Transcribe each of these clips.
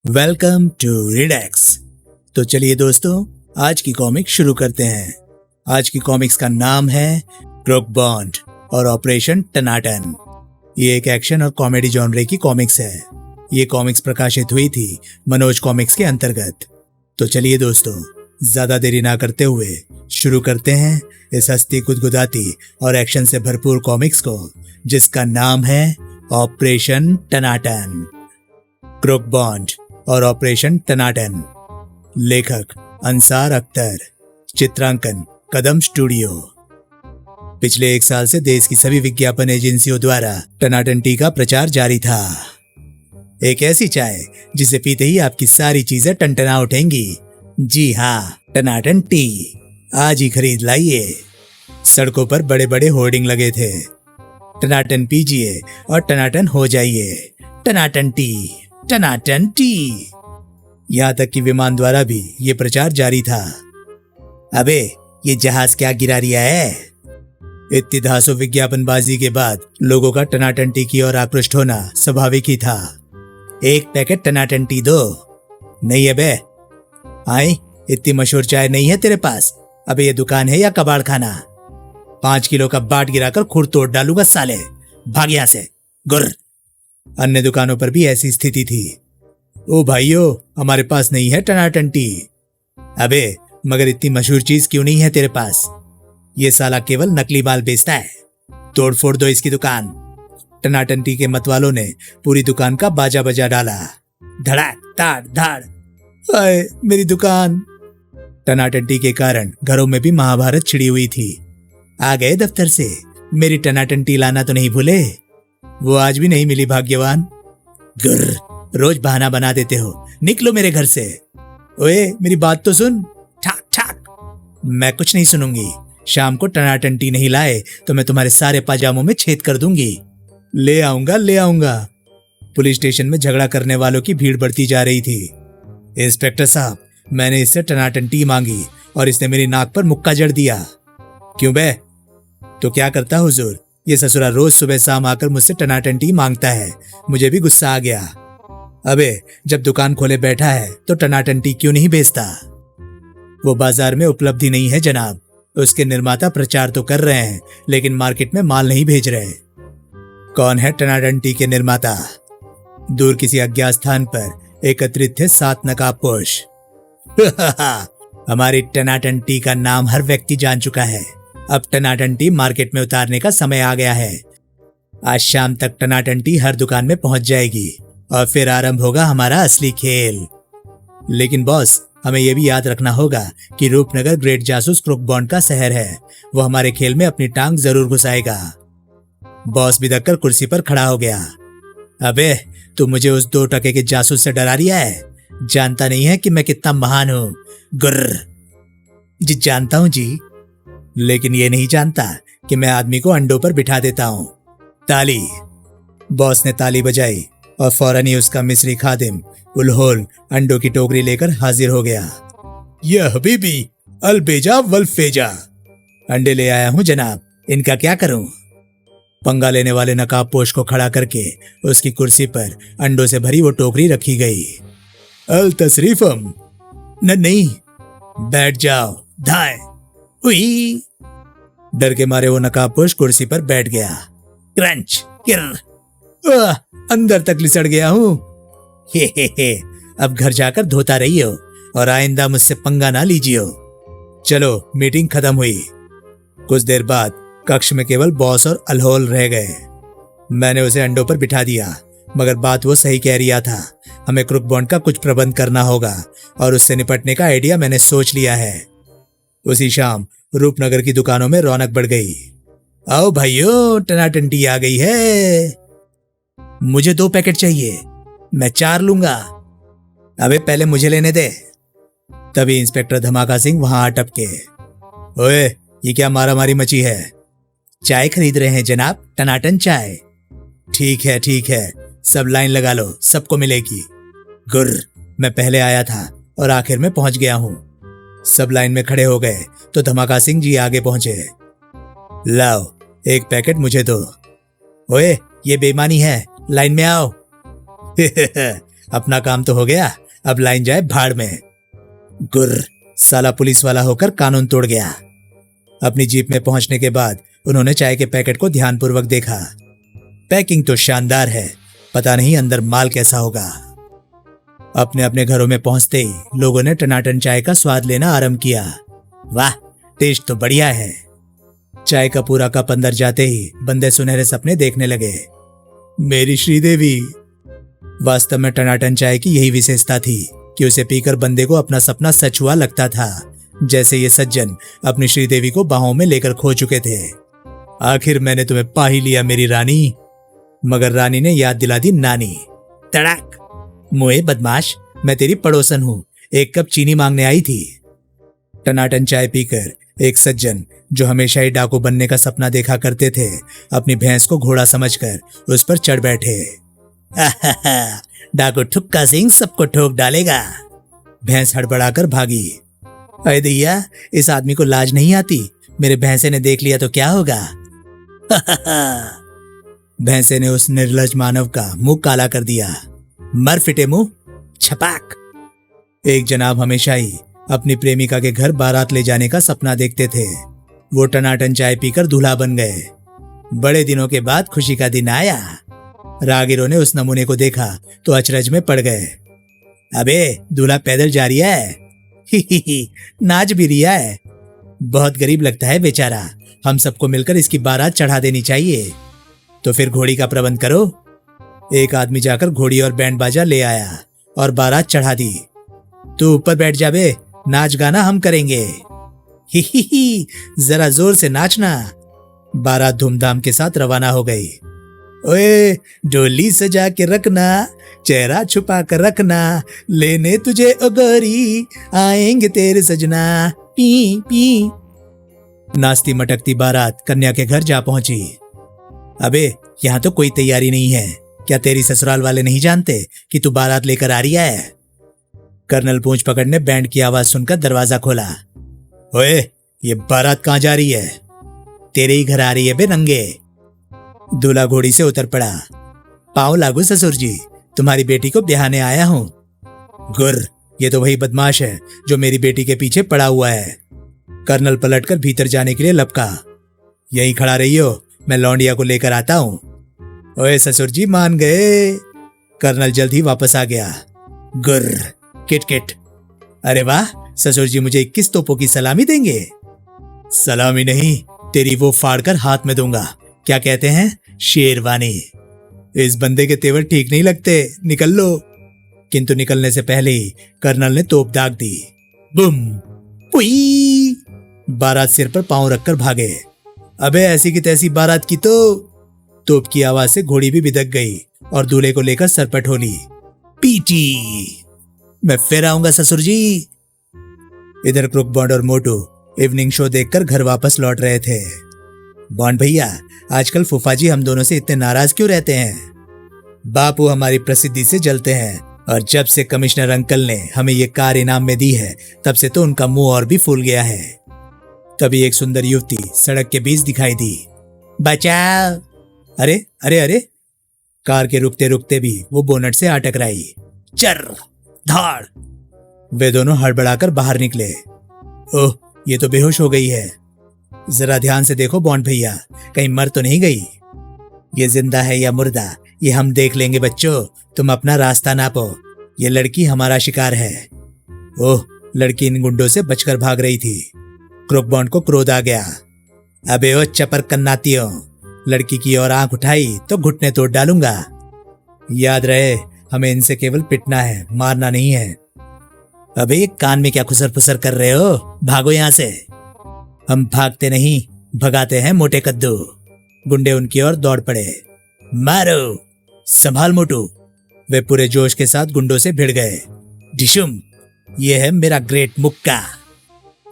Welcome to रिडैक्स। तो चलिए दोस्तों, आज की कॉमिक शुरू करते हैं। आज की कॉमिक्स का नाम है क्रूक बॉन्ड और ऑपरेशन टनाटन। ये एक एक्शन और कॉमेडी जॉनरे की कॉमिक्स है। ये कॉमिक्स प्रकाशित हुई थी मनोज कॉमिक्स के अंतर्गत। तो चलिए दोस्तों, ज्यादा देरी ना करते हुए शुरू करते हैं इस हंसती गुदगुदाती और एक्शन से भरपूर कॉमिक्स को, जिसका नाम है ऑपरेशन टनाटन। क्रूक बॉन्ड और ऑपरेशन टनाटन। लेखक अंसार अख्तर। चित्रांकन कदम स्टूडियो। पिछले 1 साल से देश की सभी विज्ञापन एजेंसियों द्वारा टनाटन टी का प्रचार जारी था। एक ऐसी चाय जिसे पीते ही आपकी सारी चीजें टनटना उठेंगी। जी हाँ, टनाटन टी आज ही खरीद लाइए। सड़कों पर बड़े बड़े होर्डिंग लगे थे, टनाटन पीजिए और टनाटन हो जाइए। टनाटन टी, टनाटन टी। यहाँ तक कि विमान द्वारा भी ये प्रचार जारी था। अबे ये जहाज क्या गिरा रिया है? इतनी धांसू विज्ञापनबाजी के बाद लोगों का टनाटन टी की ओर आकृष्ट होना स्वाभाविक ही था। एक पैकेट टनाटन टी दो। नहीं है बे? आई, इतनी मशहूर चाय नहीं है तेरे पास? अबे ये दुकान है या कबाड़ खाना? 5 किलो का बाट गिराकर खुर तोड़ डालूंगा साले। भाग यहाँ से, गुर्र। अन्य दुकानों पर भी ऐसी स्थिति थी। ओ भाइयों, हमारे पास नहीं है टनाटन टी। अबे मगर इतनी मशहूर चीज क्यों नहीं है तेरे पास? ये साला केवल नकली माल बेचता है। तोड़ फोड़ दो इसकी दुकान। टनाटन टी के मतवालों ने पूरी दुकान का बाजा बजा डाला। धड़ाक ताड़ धाड़। आए मेरी दुकान। टनाटन टी के कारण घरों में भी महाभारत छिड़ी हुई थी। आ गए दफ्तर से, मेरी टनाटन टी लाना तो नहीं भूले? वो आज भी नहीं मिली भाग्यवान। गुर्र, रोज बहाना बना देते हो। निकलो मेरे घर से। ओए मेरी बात तो सुन। ठाक ठाक। मैं कुछ नहीं सुनूंगी। शाम को टनाटन टी नहीं लाए तो मैं तुम्हारे सारे पाजामों में छेद कर दूंगी। ले आऊंगा ले आऊंगा। पुलिस स्टेशन में झगड़ा करने वालों की भीड़ बढ़ती जा रही थी। इंस्पेक्टर साहब, मैंने इससे टनाटन टी मांगी और इसने मेरी नाक पर मुक्का जड़ दिया। क्यों बे? तो क्या करता हुजूर, ये ससुरा रोज सुबह शाम आकर मुझसे टनाटन टी मांगता है। मुझे भी गुस्सा आ गया। अबे जब दुकान खोले बैठा है तो टनाटन टी क्यों नहीं बेचता? वो बाजार में उपलब्ध ही नहीं है जनाब। उसके निर्माता प्रचार तो कर रहे हैं लेकिन मार्केट में माल नहीं भेज रहे। कौन है टनाटन टी के निर्माता? दूर किसी अज्ञात स्थान पर एकत्रित थे 7 नकाबपोश। हमारी टनाटन टी का नाम हर व्यक्ति जान चुका है। अब टनाटन टी मार्केट में उतारने का समय आ गया है। आज शाम तक टनाटन टी हर दुकान में पहुंच जाएगी और फिर आरंभ होगा हमारा असली खेल। लेकिन बॉस, हमें यह भी याद रखना होगा कि रूपनगर ग्रेट जासूस क्रूक बॉन्ड का शहर है। वो हमारे खेल में अपनी टांग जरूर घुसाएगा। बॉस बिदक कर कुर्सी पर खड़ा हो गया। अबे तू मुझे उस 2 टके के जासूस से डरा रिया है? जानता नहीं है कि मैं कितना महान हूं? गुर्र। जी जानता हूं जी, लेकिन ये नहीं जानता कि मैं आदमी को अंडों पर बिठा देता हूं। ताली। बॉस ने ताली बजाई और फौरन ही उसका मिस्री खादिम उलहोल अंडों की टोकरी लेकर हाजिर हो गया। यह हबीबी अलबेजा वल्फेजा। अंडे ले आया हूं जनाब, इनका क्या करूं? पंगा लेने वाले नकाबपोश को खड़ा करके उसकी कुर्सी पर अंडों से भरी वो टोकरी रखी गई। अल तशरीफम। नहीं, बैठ जाओ। धाए। हुई। डर के मारे वो नकाबपोश कुर्सी पर बैठ गया। क्रंच किर। अंदर तक लिसड़ गया हूं। हे। अब घर जाकर धोता रहियो और आइंदा मुझसे पंगा ना लीजियो। चलो, मीटिंग खत्म हुई। कुछ देर बाद कक्ष में केवल बॉस और अलहोल रह गए। मैंने उसे अंडों पर बिठा दिया, मगर बात वो सही कह रिया था। हमें क्रूक बॉन्ड का कुछ प्रबंध करना होगा और उससे निपटने का आइडिया मैंने सोच लिया है। उसी शाम रूपनगर की दुकानों में रौनक बढ़ गई। आओ भाइयों, टनाटन टी आ गई है। मुझे 2 पैकेट चाहिए, मैं 4 लूंगा। अबे पहले मुझे लेने दे। तभी इंस्पेक्टर धमाका सिंह वहां आ टपके। ओए, ये क्या मारामारी मची है? चाय खरीद रहे हैं जनाब, टनाटन चाय। ठीक है, सब लाइन लगा लो, सबको मिलेगी। गुर्र, मैं पहले आया था और आखिर में पहुंच गया हूं। सब लाइन में खड़े हो गए तो धमाका सिंह जी आगे पहुंचे। लाओ, 1 पैकेट मुझे दो। ओए, ये बेईमानी है, लाइन में आओ। अपना काम तो हो गया, अब लाइन जाए भाड़ में। गुर्र, साला पुलिस वाला होकर कानून तोड़ गया। अपनी जीप में पहुंचने के बाद उन्होंने चाय के पैकेट को ध्यानपूर्वक देखा। पैकिंग तो शानदार है, पता नहीं अंदर माल कैसा होगा। अपने अपने घरों में पहुंचते ही लोगों ने टनाटन चाय का स्वाद लेना आरंभ किया। वाह, टेस्ट तो बढ़िया है। चाय का पूरा कप अंदर जाते ही बंदे सुनहरे सपने देखने लगे। मेरी श्रीदेवी। वास्तव में टनाटन चाय की यही विशेषता थी कि उसे पीकर बंदे को अपना सपना सच हुआ लगता था, जैसे ये सज्जन अपनी श्रीदेवी को बाहों में लेकर खो चुके थे। आखिर मैंने तुम्हें पा ही लिया मेरी रानी। मगर रानी ने याद दिला दी नानी। तड़ाक। मुए बदमाश, मैं तेरी पड़ोसन हूं, एक कप चीनी मांगने आई थी। टनाटन चाय पीकर एक सज्जन जो हमेशा ही डाकू बनने का सपना देखा करते थे, अपनी भैंस को घोड़ा समझकर उस पर चढ़ बैठे। डाकू ठुक्का सिंह सबको ठोक डालेगा। भैंस हड़बड़ाकर भागी। अरे दैया, इस आदमी को लाज नहीं आती, मेरे भैंसे ने देख लिया तो क्या होगा। भैंसे ने उस निर्लज मानव का मुंह काला कर दिया। मर फिटे मुंह, छपाक। एक जनाब हमेशा ही अपनी प्रेमिका के घर बारात ले जाने का सपना देखते थे। वो टनाटन चाय पीकर दूल्हा बन गए। बड़े दिनों के बाद खुशी का दिन आया। राहगीरों ने उस नमूने को देखा तो अचरज में पड़ गए। अबे, दूल्हा पैदल जा रही है। ही, नाच भी रिया है। बहुत गरीब लगता है बेचारा, हम सबको मिलकर इसकी बारात चढ़ा देनी चाहिए। तो फिर घोड़ी का प्रबंध करो। एक आदमी जाकर घोड़ी और बैंड बाजा ले आया और बारात चढ़ा दी। तू ऊपर बैठ जा बे, नाच गाना हम करेंगे। ही, जरा जोर से नाचना। बारात धूमधाम के साथ रवाना हो गई। ओए, डोली सजा के रखना, चेहरा छुपा कर रखना, लेने तुझे ओ गोरी, आएंगे तेरे सजना। P P. नाचती मटकती बारात कन्या के घर जा पहुंची। अबे, यहाँ तो कोई तैयारी नहीं है, क्या तेरी ससुराल वाले नहीं जानते कि तू बारात लेकर आ रही है। कर्नल पूंछ पकड़ने बैंड की आवाज सुनकर दरवाजा खोला। ओए, ये बारात कहाँ जा रही है। तेरे ही घर आ रही है बे नंगे। दूल्हा घोड़ी से उतर पड़ा। पाँव लागू ससुर जी, तुम्हारी बेटी को ब्याहने आया हूं। गुर, ये तो वही बदमाश है जो मेरी बेटी के पीछे पड़ा हुआ है। कर्नल पलटकर भीतर जाने के लिए लपका। यहीं खड़ा रहियो, मैं लौंडिया को लेकर आता हूं। ओए ससुर जी मान गए। कर्नल जल्द ही वापस आ गया। गुर, किट किट। अरे वाह, ससुर जी मुझे 21 तोपों की सलामी देंगे। सलामी नहीं, तेरी वो फाड़कर हाथ में दूंगा। क्या कहते हैं, शेरवानी। इस बंदे के तेवर ठीक नहीं लगते, निकल लो। किंतु निकलने से पहले ही कर्नल ने तोप दाग दी। बुम, पुई। बारात सिर पर पांव रखकर भागे। अबे, ऐसी की तैसी बारात की तो। तोप की आवाज से घोड़ी भी बिदक गई और दूल्हे को लेकर सर पर ठोली। पीटी। मैं फिर आऊंगा ससुर जी। इधर क्रुक बॉन्ड और मोटू इवनिंग शो देखकर घर वापस लौट रहे थे। बॉन्ड भैया, आजकल फूफा जी हम दोनों से इतने नाराज क्यों रहते हैं। बापू हमारी प्रसिद्धि से जलते हैं और जब से कमिश्नर अंकल ने हमें ये कार इनाम में दी है, तब से तो उनका मुंह और भी फूल गया है। तभी एक सुंदर युवती सड़क के बीच दिखाई दी। बचाओ। अरे अरे अरे। कार के रुकते रुकते भी वो बोनट से आ टकराई। चर धाड़। वे दोनों हड़बड़ाकर बाहर निकले। ओह, ये तो बेहोश हो गई है। जरा ध्यान से देखो बॉन्ड भैया, कहीं मर तो नहीं गई। ये जिंदा है या मुर्दा, ये हम देख लेंगे बच्चों, तुम अपना रास्ता नापो। ये लड़की हमारा शिकार है। ओह, लड़की इन गुंडों से बचकर भाग रही थी। क्रुक बॉन्ड को क्रोध आ गया। अबे ओ चपर कन्नातियों, लड़की की ओर आंख उठाई तो घुटने तोड़ डालूंगा। याद रहे, हमें इनसे केवल पिटना है, मारना नहीं है। अबे कान में क्या खुसर फुसर कर रहे हो, भागो यहाँ से। हम भागते नहीं, भगाते हैं मोटे कद्दू। गुंडे उनकी ओर दौड़ पड़े। मारो, संभाल मोटू। वे पूरे जोश के साथ गुंडों से भिड़ गए। डिशुम, ये है मेरा ग्रेट मुक्का।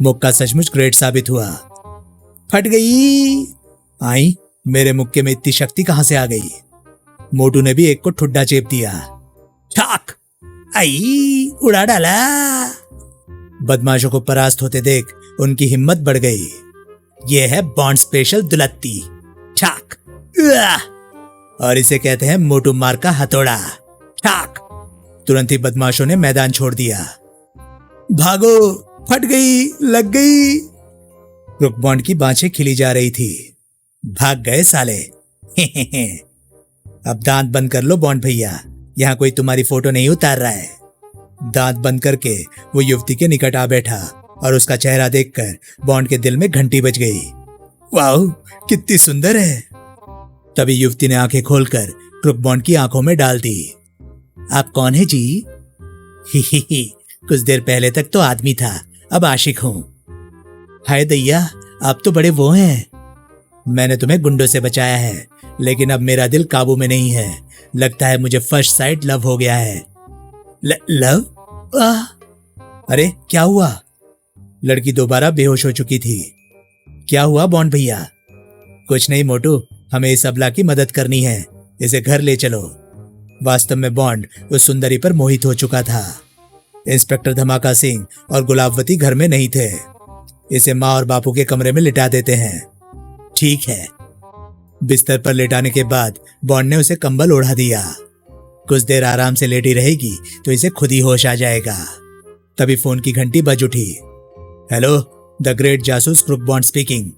मुक्का सचमुच ग्रेट साबित हुआ। फट गई। आई, मेरे मुक्के में इतनी शक्ति कहां से आ गई। मोटू ने भी एक को ठुड्डा चेप दिया। ठाक। आई, उड़ा डाला। बदमाशों को परास्त होते देख उनकी हिम्मत बढ़ गई। यह है बॉन्ड स्पेशल दुलत्ती। ठाक। और इसे कहते हैं मोटू मार का हथौड़ा। ठाक। तुरंत ही बदमाशों ने मैदान छोड़ दिया। भागो, फट गई, लग गई। क्रुकबॉन्ड की बाँछें खिली जा रही थी। भाग गए साले। अब दांत बंद कर लो बॉन्ड भैया, यहाँ कोई तुम्हारी फोटो नहीं उतार रहा है। दांत बंद करके वो युवती के निकट आ बैठा और उसका चेहरा देखकर बॉन्ड के दिल में घंटी बज गई। वाह, कितनी सुंदर है। तभी युवती ने आंखें खोलकर क्रुकबॉन्ड की आंखों में डाल दी। आप कौन है जी? ही, कुछ देर पहले तक तो आदमी था, अब आशिक हूं। हाय दैया, आप तो बड़े वो हैं। मैंने तुम्हें गुंडों से बचाया है, लेकिन अब मेरा दिल काबू में नहीं है। लगता है मुझे फर्स्ट साइट लव हो गया है। लव? अरे क्या हुआ? लड़की दोबारा बेहोश हो चुकी थी। क्या हुआ बॉन्ड भैया? कुछ नहीं मोटू, हमें इस अबला की मदद करनी है, इसे घर ले चलो। वास्तव में बॉन्ड उस सुंदरी पर मोहित हो चुका था। इंस्पेक्टर धमाका सिंह और गुलाबवती घर में नहीं थे। इसे माँ और बापू के कमरे में लिटा देते हैं। ठीक है। बिस्तर पर लेटाने के बाद बॉन्ड ने उसे कंबल ओढ़ा दिया। कुछ देर आराम से लेटी रहेगी तो इसे खुद ही होश आ जाएगा। तभी फोन की घंटी बज उठी। हेलो, द ग्रेट जासूस क्रुकबॉन्ड स्पीकिंग।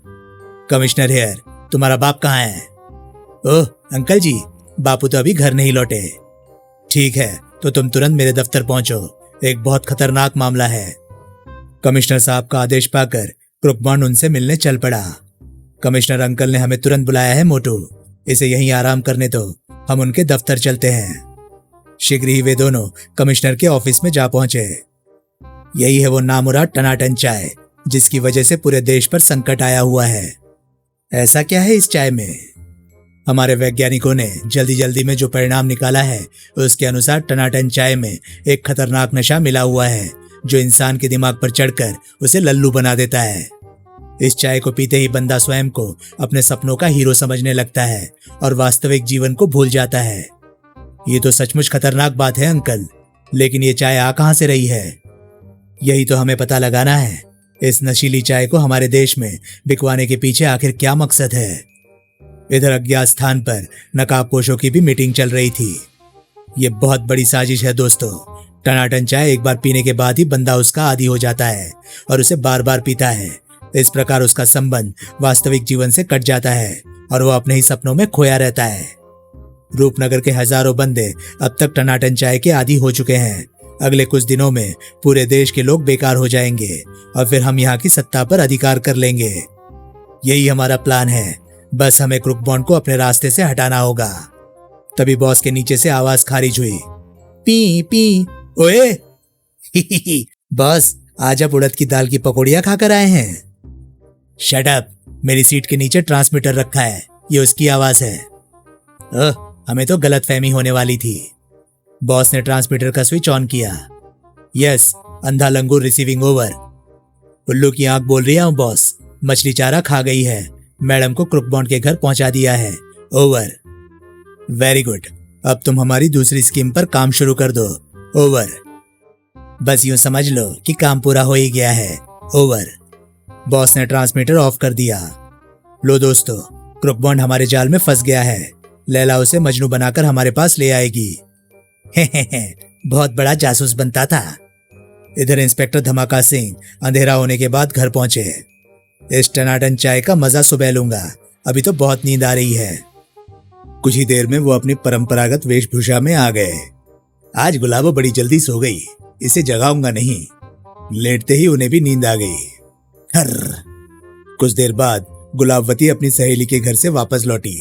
कमिश्नर हियर, तुम्हारा बाप कहाँ है? ओह अंकल जी, बापू तो अभी घर नहीं लौटे। ठीक है, तो तुम तुरंत मेरे दफ्तर पहुंचो, एक बहुत खतरनाक मामला है। कमिश्नर साहब का आदेश पाकर क्रुकबॉन्ड उनसे मिलने चल पड़ा। कमिश्नर अंकल ने हमें तुरंत बुलाया है मोटू, इसे यहीं आराम करने दो, हम उनके दफ्तर चलते हैं। शीघ्र ही वे दोनों कमिश्नर के ऑफिस में जा पहुंचे। यही है वो नामुराद टनाटन चाय, जिसकी वजह से पूरे देश पर संकट आया हुआ है। ऐसा क्या है इस चाय में? हमारे वैज्ञानिकों ने जल्दी जल्दी में जो परिणाम निकाला है, उसके अनुसार टनाटन चाय में एक खतरनाक नशा मिला हुआ है, जो इंसान के दिमाग पर चढ़कर उसे लल्लू बना देता है। इस चाय को पीते ही बंदा स्वयं को अपने सपनों का हीरो समझने लगता है और वास्तविक जीवन को भूल जाता है। ये तो सचमुच खतरनाक बात है अंकल, लेकिन ये चाय आ कहां से रही है? यही तो हमें पता लगाना है। इस नशीली चाय को हमारे देश में बिकवाने के पीछे आखिर क्या मकसद है? इधर अज्ञात स्थान पर नकाबपोशों की भी मीटिंग चल रही थी। ये बहुत बड़ी साजिश है दोस्तों। टनाटन चाय एक बार पीने के बाद ही बंदा उसका आदी हो जाता है और उसे बार बार पीता है। इस प्रकार उसका संबंध वास्तविक जीवन से कट जाता है और वो अपने ही सपनों में खोया रहता है। रूपनगर के हजारों बंदे अब तक टनाटन चाय के आदी हो चुके हैं। अगले कुछ दिनों में पूरे देश के लोग बेकार हो जाएंगे और फिर हम यहाँ की सत्ता पर अधिकार कर लेंगे। यही हमारा प्लान है, बस हमें क्रुकबॉन्ड को अपने रास्ते से हटाना होगा। तभी बॉस के नीचे से आवाज खारिज हुई। P P. ओए बॉस, आज आप उड़द की दाल की पकौड़ियां खाकर आए हैं? शट अप, मेरी सीट के नीचे ट्रांसमीटर रखा है, ये उसकी आवाज है। हमें तो गलतफहमी होने वाली थी। बॉस ने ट्रांसमीटर का स्विच ऑन किया। यस, अंधा लंगूर रिसीविंग ओवर। उल्लू की आंख बोल रही हूं बॉस, मछली चारा खा गई है, मैडम को क्रुकबॉन्ड के घर पहुंचा दिया है। ओवर। वेरी गुड, अब तुम हमारी दूसरी स्कीम पर काम शुरू कर दो। ओवर। बस यूं समझ लो कि काम पूरा हो ही गया है। ओवर। बॉस ने ट्रांसमीटर ऑफ कर दिया। लो दोस्तों, क्रुकबॉन्ड हमारे जाल में फंस गया है। लैला उसे मजनू बनाकर हमारे पास ले आएगी। बहुत बड़ा जासूस बनता था। इधर इंस्पेक्टर धमाका सिंह अंधेरा होने के बाद घर पहुंचे। इस टनाटन चाय का मजा सुबह लूंगा, अभी तो बहुत नींद आ रही है। कुछ ही देर में वो अपनी परंपरागत वेशभूषा में आ गए। आज गुलाबो बड़ी जल्दी सो गई, इसे जगाऊंगा नहीं। लेटते ही उन्हें भी नींद आ गई। कुछ देर बाद गुलाबवती अपनी सहेली के घर से वापस लौटी।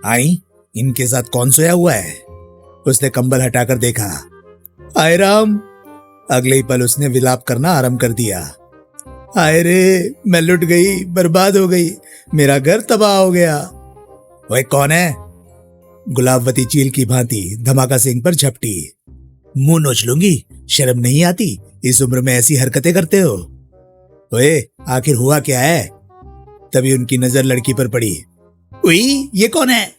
आई, इनके साथ कौन सोया हुआ है? उसने कंबल हटाकर देखा। हाय राम! अगले ही पल उसने विलाप करना आरंभ कर दिया। हाय रे, मैं लुट गई, बर्बाद हो गई, मेरा घर तबाह हो गया। ओए कौन है? गुलाबवती चील की भांति धमाका सिंह पर झपटी। मुंह नोच लूंगी, शर्म नहीं आती? इस उम्र में ऐसी हरकतें करते हो? ओए आखिर हुआ क्या है? तभी उनकी नजर लड़की पर पड़ी। उई, ये कौन है?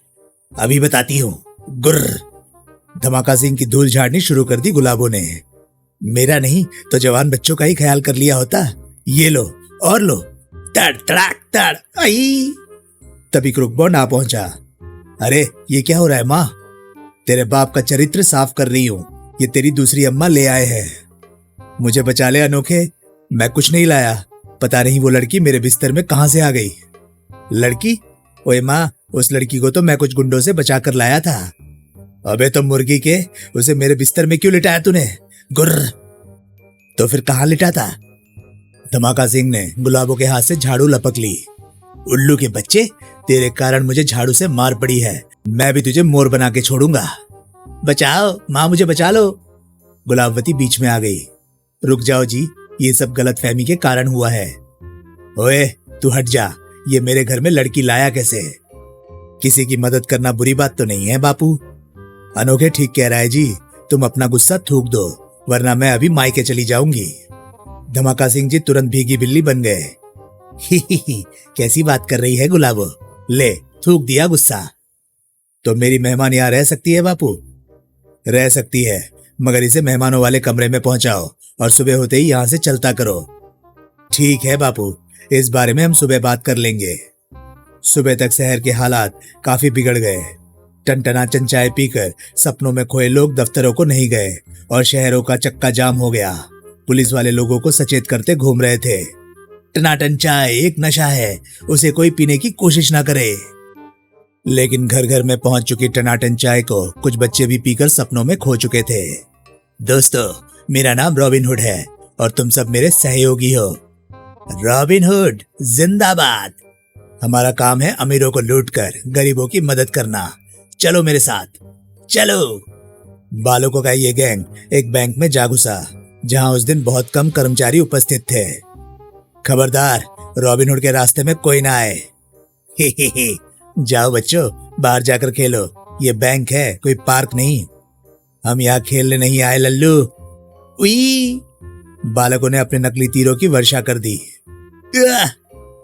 अभी बताती हूँ। गुर्र! धमाका सिंह की धूल झाड़नी शुरू कर दी गुलाबों ने। मेरा नहीं तो जवान बच्चों का ही ख्याल कर लिया होता। ये लो और लो। तड़ तड़ाक तड़। आई! तभी क्रुकबॉन्ड आ पहुंचा। अरे ये क्या हो रहा है माँ? तेरे बाप का चरित्र साफ कर रही हूँ, ये तेरी दूसरी अम्मा ले आए हैं। मुझे बचा ले अनोखे, मैं कुछ नहीं लाया। पता नहीं वो लड़की मेरे बिस्तर में कहां से आ गई। लड़की? ओए माँ, उस लड़की को तो मैं कुछ गुंडों से बचा कर लाया था। अबे तो मुर्गी के, उसे मेरे बिस्तर में क्यों लिटाया तूने? गुर्र। तो फिर कहाँ लिटा था? धमाका सिंह ने गुलाबों के हाथ से झाड़ू लपक ली। उल्लू के बच्चे, तेरे कारण मुझे झाड़ू से मार पड़ी है। मैं भी तुझे मोर बना के छोड़ूंगा। बचाओ माँ, मुझे बचा लो। गुलाबवती बीच में आ गई। रुक जाओ जी, ये सब गलतफहमी के कारण हुआ है। ओए तू हट जा, ये मेरे घर में लड़की लाया कैसे? किसी की मदद करना बुरी बात तो नहीं है बापू। अनोखे ठीक कह रहा है जी, तुम अपना गुस्सा थूक दो, वरना मैं अभी मायके चली जाऊंगी। धमाका सिंह जी तुरंत भीगी बिल्ली बन गए। ही कैसी बात कर रही है गुलाबो? ले थूक दिया गुस्सा। तो मेरी मेहमान यहाँ रह सकती है बापू? रह सकती है, मगर इसे मेहमानों वाले कमरे में पहुंचाओ और सुबह होते ही यहाँ से चलता करो। ठीक है बापू, इस बारे में हम सुबह बात कर लेंगे। सुबह तक शहर के हालात काफी बिगड़ गए। टनटनाचन चाय पीकर सपनों में खोए लोग दफ्तरों को नहीं गए और शहरों का चक्का जाम हो गया। पुलिस वाले लोगों को सचेत करते घूम रहे थे। टनाटन चाय एक नशा है, उसे कोई पीने की कोशिश ना करे। लेकिन घर घर में पहुंच चुकी टनाटन चाय को कुछ बच्चे भी पीकर सपनों में खो चुके थे। दोस्तों, मेरा नाम रॉबिन हुड है और तुम सब मेरे सहयोगी हो। रॉबिन हुड जिंदाबाद। हमारा काम है अमीरों को लूटकर गरीबों की मदद करना। चलो मेरे साथ, चलो। बालकों का ये गैंग एक बैंक में जा घुसा, जहां उस दिन बहुत कम कर्मचारी उपस्थित थे। खबरदार, रॉबिन हुड के रास्ते में कोई ना आए। ही जाओ बच्चों, बाहर जाकर खेलो। ये बैंक है, कोई पार्क नहीं। हम यहाँ खेलने नहीं आए लल्लू। उई! बालकों ने अपने नकली तीरों की वर्षा कर दी।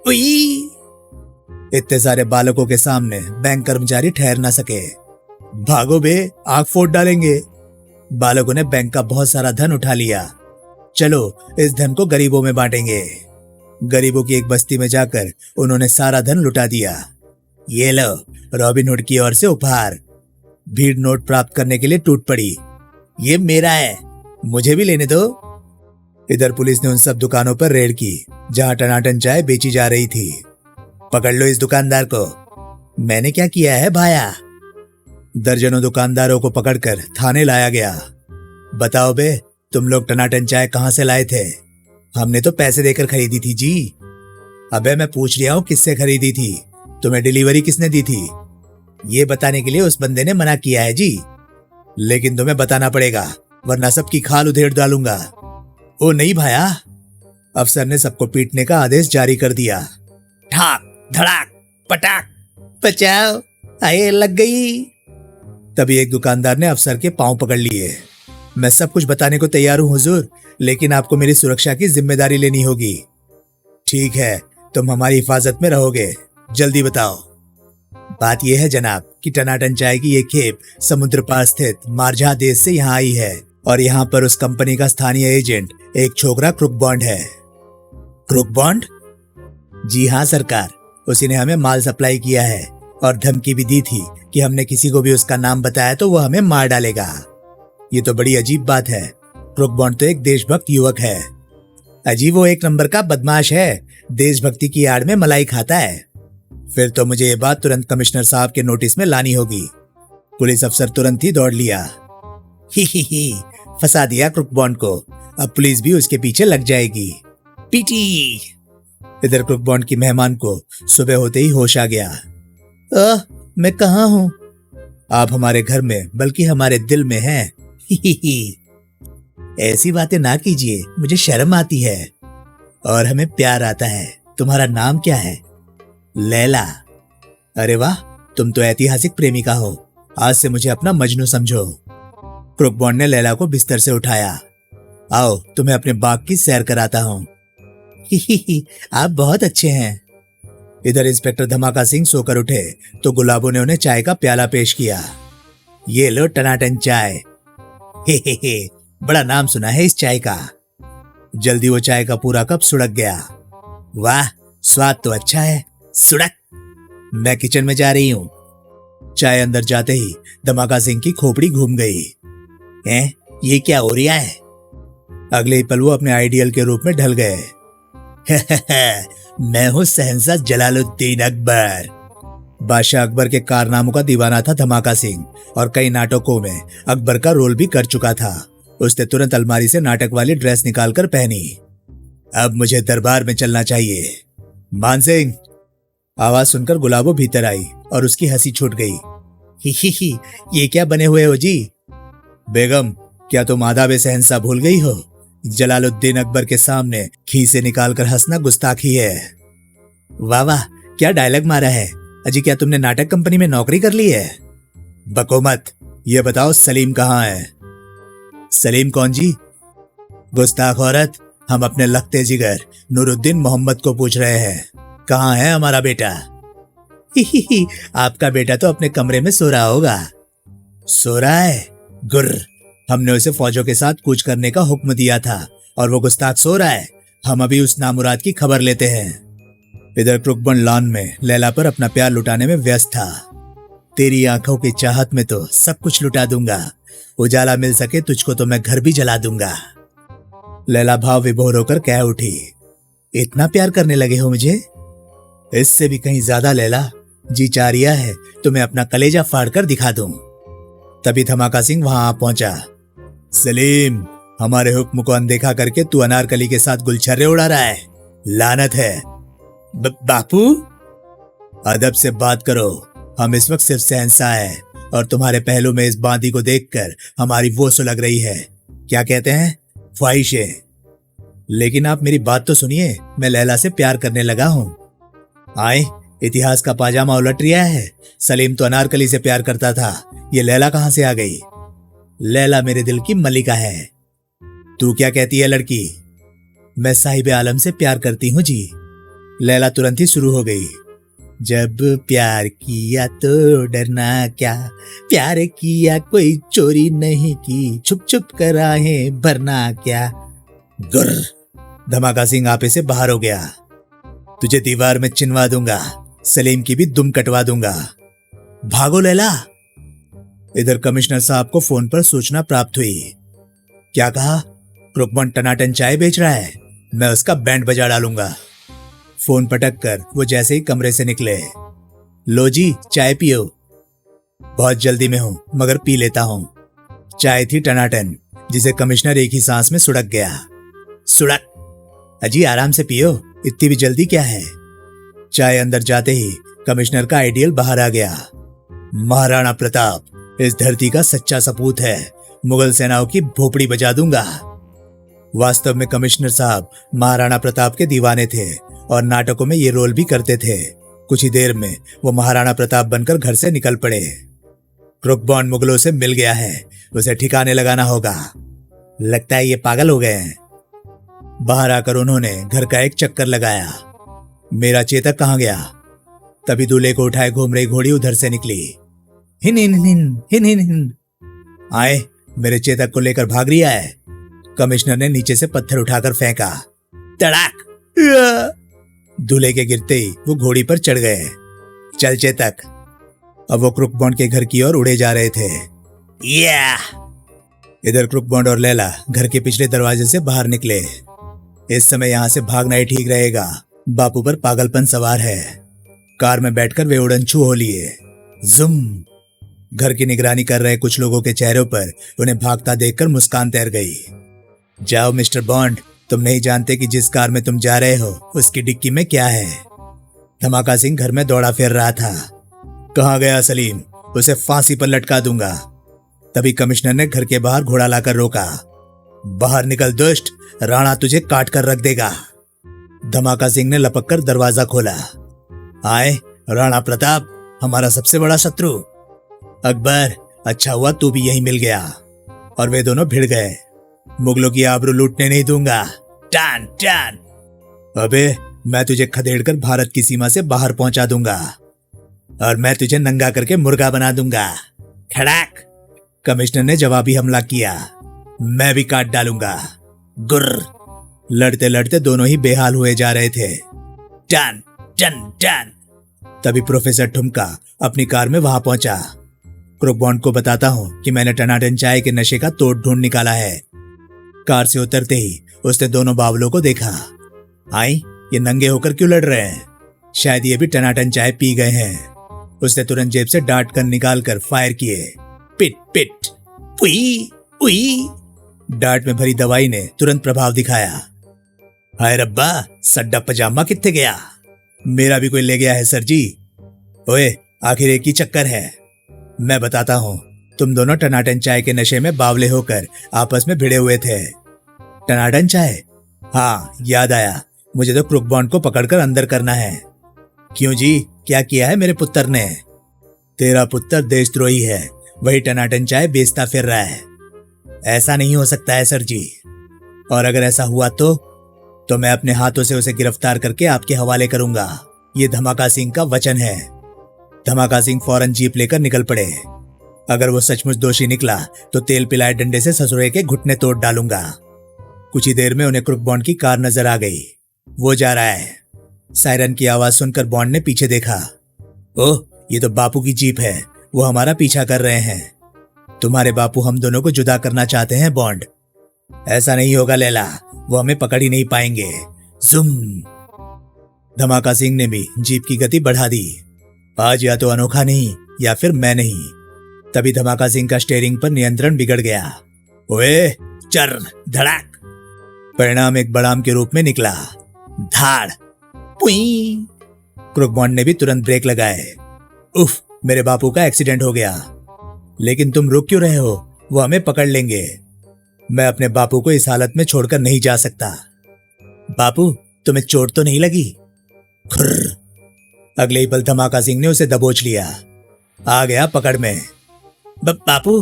उई! इतने सारे बालकों के सामने बैंक कर्मचारी ठहर ना सके। भागो बे, आग फोड़ डालेंगे। बालकों ने बैंक का बहुत सारा धन उठा लिया। चलो इस धन को गरीबों में बांटेंगे। गरीबों की एक बस्ती में जाकर उन्होंने सारा धन लुटा दिया। ये लो रॉबिन हुड की ओर से उपहार। भीड़ नोट प्राप्त करने के लिए टूट पड़ी। ये मेरा है, मुझे भी लेने दो। इधर पुलिस ने उन सब दुकानों पर रेड की जहां टनाटन चाय बेची जा रही थी। पकड़ लो इस दुकानदार को। मैंने क्या किया है भाया? दर्जनों दुकानदारों को पकड़कर थाने लाया गया। बताओ बे, तुम लोग टनाटन चाय कहां से लाए थे? हमने तो पैसे देकर खरीदी थी जी। अबे मैं पूछ रहा हूं किससे खरीदी थी, तुम्हें डिलीवरी किसने दी थी? ये बताने के लिए उस बंदे ने मना किया है जी। लेकिन तुम्हें बताना पड़ेगा, वरना सबकी खाल उधेड़ डालूंगा। ओ नहीं भाया। अफसर ने सबको पीटने का आदेश जारी कर दिया। ठाक धड़ाक पटाक, बचाओ, आए लग गई। तभी एक दुकानदार ने अफसर के पांव पकड़ लिए। मैं सब कुछ बताने को तैयार हूं हुजूर, लेकिन आपको मेरी सुरक्षा की जिम्मेदारी लेनी होगी। ठीक है, तुम हमारी हिफाजत में रहोगे। जल्दी बताओ। बात यह है जनाब कि टनाटन चाय की ये खेप समुद्र पार स्थित मारझा देश से यहाँ आई है और यहाँ पर उस कंपनी का स्थानीय एजेंट एक छोकरा क्रुक बॉन्ड है। Crook Bond? जी हाँ सरकार, उसी ने हमें माल सप्लाई किया है और धमकी भी दी थी कि हमने किसी को भी उसका नाम बताया तो वो हमें मार डालेगा। ये तो बड़ी अजीब बात है। क्रुक बॉन्ड तो एक देशभक्त युवक है। अजी वो एक नंबर का बदमाश है, देशभक्ति की आड़ में मलाई खाता है। फिर तो मुझे ये बात तुरंत कमिश्नर साहब के नोटिस में लानी होगी। पुलिस अफसर तुरंत ही दौड़ लिया। ही फंसा दिया क्रुक बॉन्ड को, अब पुलिस भी उसके पीछे लग जाएगी। पीटी। इधर क्रुक बॉन्ड की मेहमान को सुबह होते ही होश आ गया। मैं कहाँ हूँ? आप हमारे घर में बल्कि हमारे दिल में हैं। ऐसी बातें ना कीजिए, मुझे शर्म आती है और हमें प्यार आता है। तुम्हारा नाम क्या है? लैला। अरे वाह, तुम तो ऐतिहासिक प्रेमिका हो। आज से मुझे अपना मजनू समझो। क्रुक बॉन्ड ने लैला को बिस्तर से उठाया। आओ तुम्हें अपने बाग की सैर कराता हूँ। आप बहुत अच्छे हैं। इधर इंस्पेक्टर धमाका सिंह सोकर उठे तो गुलाबों ने उन्हें चाय का प्याला पेश किया। ये लो टनाटन चाय। हे बड़ा नाम सुना है इस चाय का। जल्दी वो चाय का पूरा कप सुड़क गया। वाह, स्वाद तो अच्छा है। सुड़क। मैं किचन में जा रही हूँ। चाय अंदर जाते ही धमाका सिंह की खोपड़ी घूम गई। ये क्या हो रहा है? अगले ही पल वो अपने आइडियल के रूप में ढल गए। मैं हूँ शहंशाह जलालुद्दीन अकबर। बादशाह अकबर के कारनामों का दीवाना था धमाका सिंह और कई नाटकों में अकबर का रोल भी कर चुका था। उसने तुरंत अलमारी से नाटक वाली ड्रेस निकालकर पहनी। अब मुझे दरबार में चलना चाहिए। मान सिंह, आवाज सुनकर गुलाबो भीतर आई और उसकी हंसी छूट गई। ही ये क्या बने हुए हो जी? बेगम, क्या तुम आदाब शहंशाह भूल गई हो? जलालुद्दीन अकबर के सामने खीसे निकालकर हंसना गुस्ताखी है। वाह वाह, क्या डायलॉग मारा है। अजी, क्या तुमने नाटक कंपनी में नौकरी कर ली है? बको मत। ये बताओ सलीम कहाँ है? सलीम कौन जी? गुस्ताख औरत, हम अपने लखते जिगर नूरुद्दीन मोहम्मद को पूछ रहे हैं। कहाँ है हमारा बेटा? ही आपका बेटा तो अपने कमरे में सो रहा होगा। सो रहा है? गुर्र, हमने उसे फौजों के साथ कूच करने का हुक्म दिया था और वो गुस्ताख सो रहा है। हम अभी उस नामुराद की खबर लेते हैं। इधर क्रुकबन लॉन में लैला पर अपना प्यार लुटाने में व्यस्त था। तेरी आंखों की चाहत में तो सब कुछ लुटा दूंगा। उजाला मिल सके तुझको तो मैं घर भी जला दूंगा। लैला भाव विभोर होकर कह उठी, इतना प्यार करने लगे हो मुझे? इससे भी कहीं ज्यादा लैला। जी चाह रिया है तो मैं अपना कलेजा फाड़कर दिखा दूं। तभी धमाका सिंह वहां आ पहुंचा। सलीम, हमारे हुक्म को अनदेखा करके तू अनारकली के साथ गुलछर्रे उड़ा रहा है। लानत है। बापू, अदब से बात करो। हम इस वक्त सिर्फ शहंशाह हैं और तुम्हारे पहलू में इस बांदी को देखकर हमारी वो सुलग रही है, क्या कहते हैं, ख्वाहिशें। लेकिन आप मेरी बात तो सुनिए। मैं लैला से प्यार करने लगा हूं। आए, इतिहास का पाजामा उलट रिया है। सलीम तो अनारकली से प्यार करता था, ये लैला कहां से आ गई? लैला मेरे दिल की मलिका है। तू क्या कहती है लड़की? मैं साहिब आलम से प्यार करती हूँ जी। लैला तुरंत ही शुरू हो गई। जब प्यार किया तो डरना क्या, प्यार किया कोई चोरी नहीं की, छुप छुप कर आहें भरना क्या। गुर्र, धमाका सिंह आपे से बाहर हो गया। तुझे दीवार में चिनवा दूंगा, सलीम की भी दुम कटवा दूंगा। भागो लैला। इधर कमिश्नर साहब को फोन पर सूचना प्राप्त हुई। क्या कहा? क्रुकबन टनाटन चाय बेच रहा है, मैं उसका बैंड बजा डालूंगा। फोन पटक कर वो जैसे ही कमरे से निकले। लो जी, चाय पियो। बहुत जल्दी में हूं मगर पी लेता हूं। चाय थी टनाटन, जिसे कमिश्नर एक ही सांस में सुड़क गया। सुड़क? अजी आराम से पियो, इतनी भी जल्दी क्या है। चाय अंदर जाते ही कमिश्नर का आइडियल बाहर आ गया। महाराणा प्रताप इस धरती का सच्चा सपूत है, मुगल सेनाओं की भोपड़ी बजा दूंगा। वास्तव में कमिश्नर साहब महाराणा प्रताप के दीवाने थे और नाटकों में ये रोल भी करते थे। कुछ ही देर में वो महाराणा प्रताप बनकर घर से निकल पड़े। क्रुकबॉन मुगलों से मिल गया है, उसे ठिकाने लगाना होगा। लगता है ये पागल हो गए हैं। बाहर आकर उन्होंने घर का एक चक्कर लगाया। मेरा चेतक कहाँ गया? तभी दूल्हे को उठाए घूम रही घोड़ी उधर से निकली। हिन हिन हिन हिन हिन हिन। आए, मेरे चेतक को लेकर भाग रिया है। कमिश्नर ने नीचे से पत्थर उठाकर फेंका। तड़ाक! दूल्हे के गिरते ही वो घोड़ी पर चढ़ गए। चल चेतक। अब वो क्रुकबॉन्ड के घर की ओर उड़े जा रहे थे। या! इधर क्रुकबॉन्ड और लैला घर के पिछले दरवाजे से बाहर निकले। इस समय यहां से भागना ही ठीक रहेगा। बापू पर पागलपन सवार है। कार में बैठकर वे उड़न छू हो लिए। जुम! घर की निगरानी कर रहे कुछ लोगों के चेहरों पर उन्हें भागता देखकर मुस्कान तैर गई। जाओ मिस्टर बॉन्ड, तुम नहीं जानते कि जिस कार में तुम जा रहे हो उसकी डिक्की में क्या है। धमाका सिंह घर में दौड़ा फिर रहा था। कहाँ गया सलीम? उसे फांसी पर लटका दूंगा। तभी कमिश्नर ने घर के बाहर घोड़ा लाकर रोका। बाहर निकल दुष्ट, राणा तुझे काट कर रख देगा। धमाका सिंह ने लपक कर दरवाजा खोला। आए, राणा प्रताप हमारा सबसे बड़ा शत्रु। अकबर, अच्छा हुआ तू भी यहीं मिल गया। और वे दोनों भिड़ गए। मुगलों की आबरू लूटने नहीं दूंगा। टान टान। अबे, मैं तुझे खदेड़कर भारत की सीमा से बाहर पहुंचा दूंगा और मैं तुझे नंगा करके मुर्गा बना दूंगा। खड़ाक! कमिश्नर ने जवाबी हमला किया। मैं भी काट डालूंगा। गुर्र! लड़ते लड़ते दोनों ही बेहाल हुए जा रहे थे। टन टन टन। तभी प्रोफेसर ठुमका अपनी कार में वहां पहुंचा। क्रुक बॉन्ड को बताता हूँ कि मैंने टनाटन चाय के नशे का तोड़ ढूंढ निकाला है। कार से उतरते ही उसने दोनों बावलों को देखा। आई, ये नंगे होकर क्यों लड़ रहे हैं? शायद ये भी टनाटन चाय पी गए हैं। उसने तुरंत जेब से डार्ट गन निकालकर फायर किए। पिट पिट, उई उई। डार्ट में भरी दवाई ने तुरंत प्रभाव दिखाया। हाय रब्बा, सड्डा पजामा कित्थे गया? मेरा भी कोई ले गया है सर जी। ओए, आखिर एक ही चक्कर है। मैं बताता हूँ, तुम दोनों टनाटन चाय के नशे में बावले होकर आपस में भिड़े हुए थे। टनाटन चाय? हाँ, याद आया। मुझे तो क्रुक बॉन्ड को पकड़कर अंदर करना है। क्यों जी, क्या किया है मेरे पुत्र ने? तेरा पुत्र देशद्रोही है, वही टनाटन चाय बेचता फिर रहा है। ऐसा नहीं हो सकता है सर जी। और अगर ऐसा हुआ तो मैं अपने हाथों से उसे गिरफ्तार करके आपके हवाले करूंगा। ये धमाका सिंह का वचन है। धमाका सिंह फौरन जीप लेकर निकल पड़े। अगर वो सचमुच दोषी निकला तो तेल पिलाए डंडे से ससुरे के घुटने तोड़ डालूंगा। कुछ ही देर में उन्हें क्रुक बॉन्ड की कार नजर आ गई। वो जा रहा है। सायरन की आवाज सुनकर बॉन्ड ने पीछे देखा। ओह, ये तो बापू की जीप है। वो हमारा पीछा कर रहे हैं। तुम्हारे बापू हम दोनों को जुदा करना चाहते हैं बॉन्ड। ऐसा नहीं होगा लैला, वो हमें पकड़ ही नहीं पाएंगे। जुम। धमाका सिंह ने भी जीप की गति बढ़ा दी। आज या तो अनोखा नहीं या फिर मैं नहीं। तभी धमाका सिंह का स्टीयरिंग पर नियंत्रण बिगड़ गया। ओए, चर धड़ाक। परिणाम एक बड़ाम के रूप में निकला। धाड़ पुई। क्रुक बॉन्ड ने भी तुरंत ब्रेक लगाए। उफ, मेरे बापू का एक्सीडेंट हो गया। लेकिन तुम रुक क्यों रहे हो? वो हमें पकड़ लेंगे। मैं अपने बापू को इस हालत में छोड़कर नहीं जा सकता। बापू, तुम्हें चोट तो नहीं लगी? खुर्र। अगले ही पल धमाका सिंह ने उसे दबोच लिया। आ गया पकड़ में। बापू?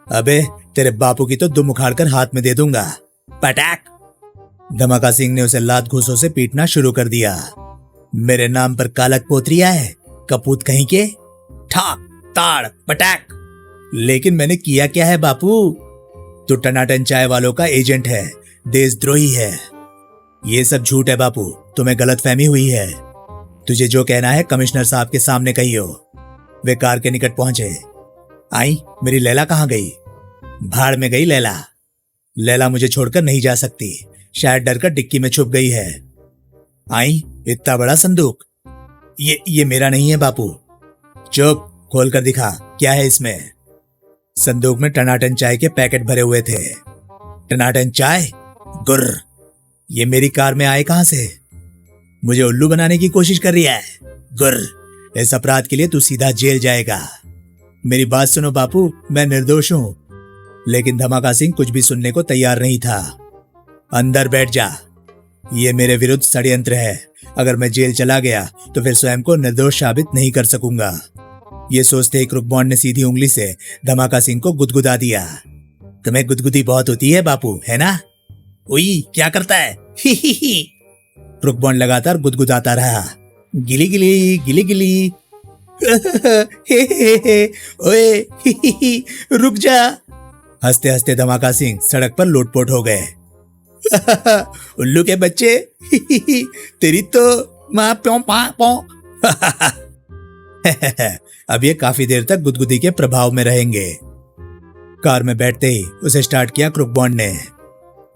अबे, तेरे बापू की तो दुम उखाड़कर हाथ में दे दूंगा। पटाक। धमाका सिंह ने उसे लात घूसों से पीटना शुरू कर दिया। मेरे नाम पर कालक पोतरिया है, कपूत कहीं के। ठाक ताड़ पटाक। लेकिन मैंने किया क्या है बापू? तू टनाटन चाय वालों का एजेंट है, देशद्रोही है। ये सब झूठ है बापू, तुम्हें गलतफहमी हुई है। तुझे जो कहना है कमिश्नर साहब के सामने कहियो। वे कार के निकट पहुंचे। आई, मेरी लैला कहाँ गई? भाड़ में गई लैला। लैला मुझे छोड़कर नहीं जा सकती। शायद डरकर डिक्की में छुप गई है। आई, इतना बड़ा संदूक? ये मेरा नहीं है बापू। चुप, खोल कर दिखा, क्या है इसमें? संदूक में टनाटन चाय के पैकेट भरे हुए थे। टनाटन चाय? गुर्र। ये मेरी कार में आए कहां से? मुझे उल्लू बनाने की कोशिश कर रही है? गुर्र। इस अपराध के लिए तू सीधा जेल जाएगा। मेरी बात सुनो बापू, मैं निर्दोष हूं। लेकिन धमाका सिंह कुछ भी सुनने को तैयार नहीं था। अंदर बैठ जा। ये मेरे विरुद्ध षड्यंत्र है। अगर मैं जेल चला गया तो फिर स्वयं को निर्दोष साबित नहीं कर सकूंगा। ये सोचते ही क्रुक बॉन्ड ने सीधी उंगली से धमाका सिंह को गुदगुदा दिया। तुम्हें गुदगुदी बहुत होती है बापू, है ना? उई, क्या करता है? ही ही ही। क्रुक बॉन्ड लगातार गुदगुदाता रहा। गिली गिली गिली गिली। हे हे हे। ओए, ही ही ही। रुक जा। हंसते हंसते धमाका सिंह सड़क पर लोटपोट हो गए। उल्लू के बच्चे, ही ही ही। तेरी तो मां प्यों पा पौ। अब ये काफी देर तक गुदगुदी के प्रभाव में रहेंगे। कार में बैठते ही उसे स्टार्ट किया क्रुक बॉन्ड ने।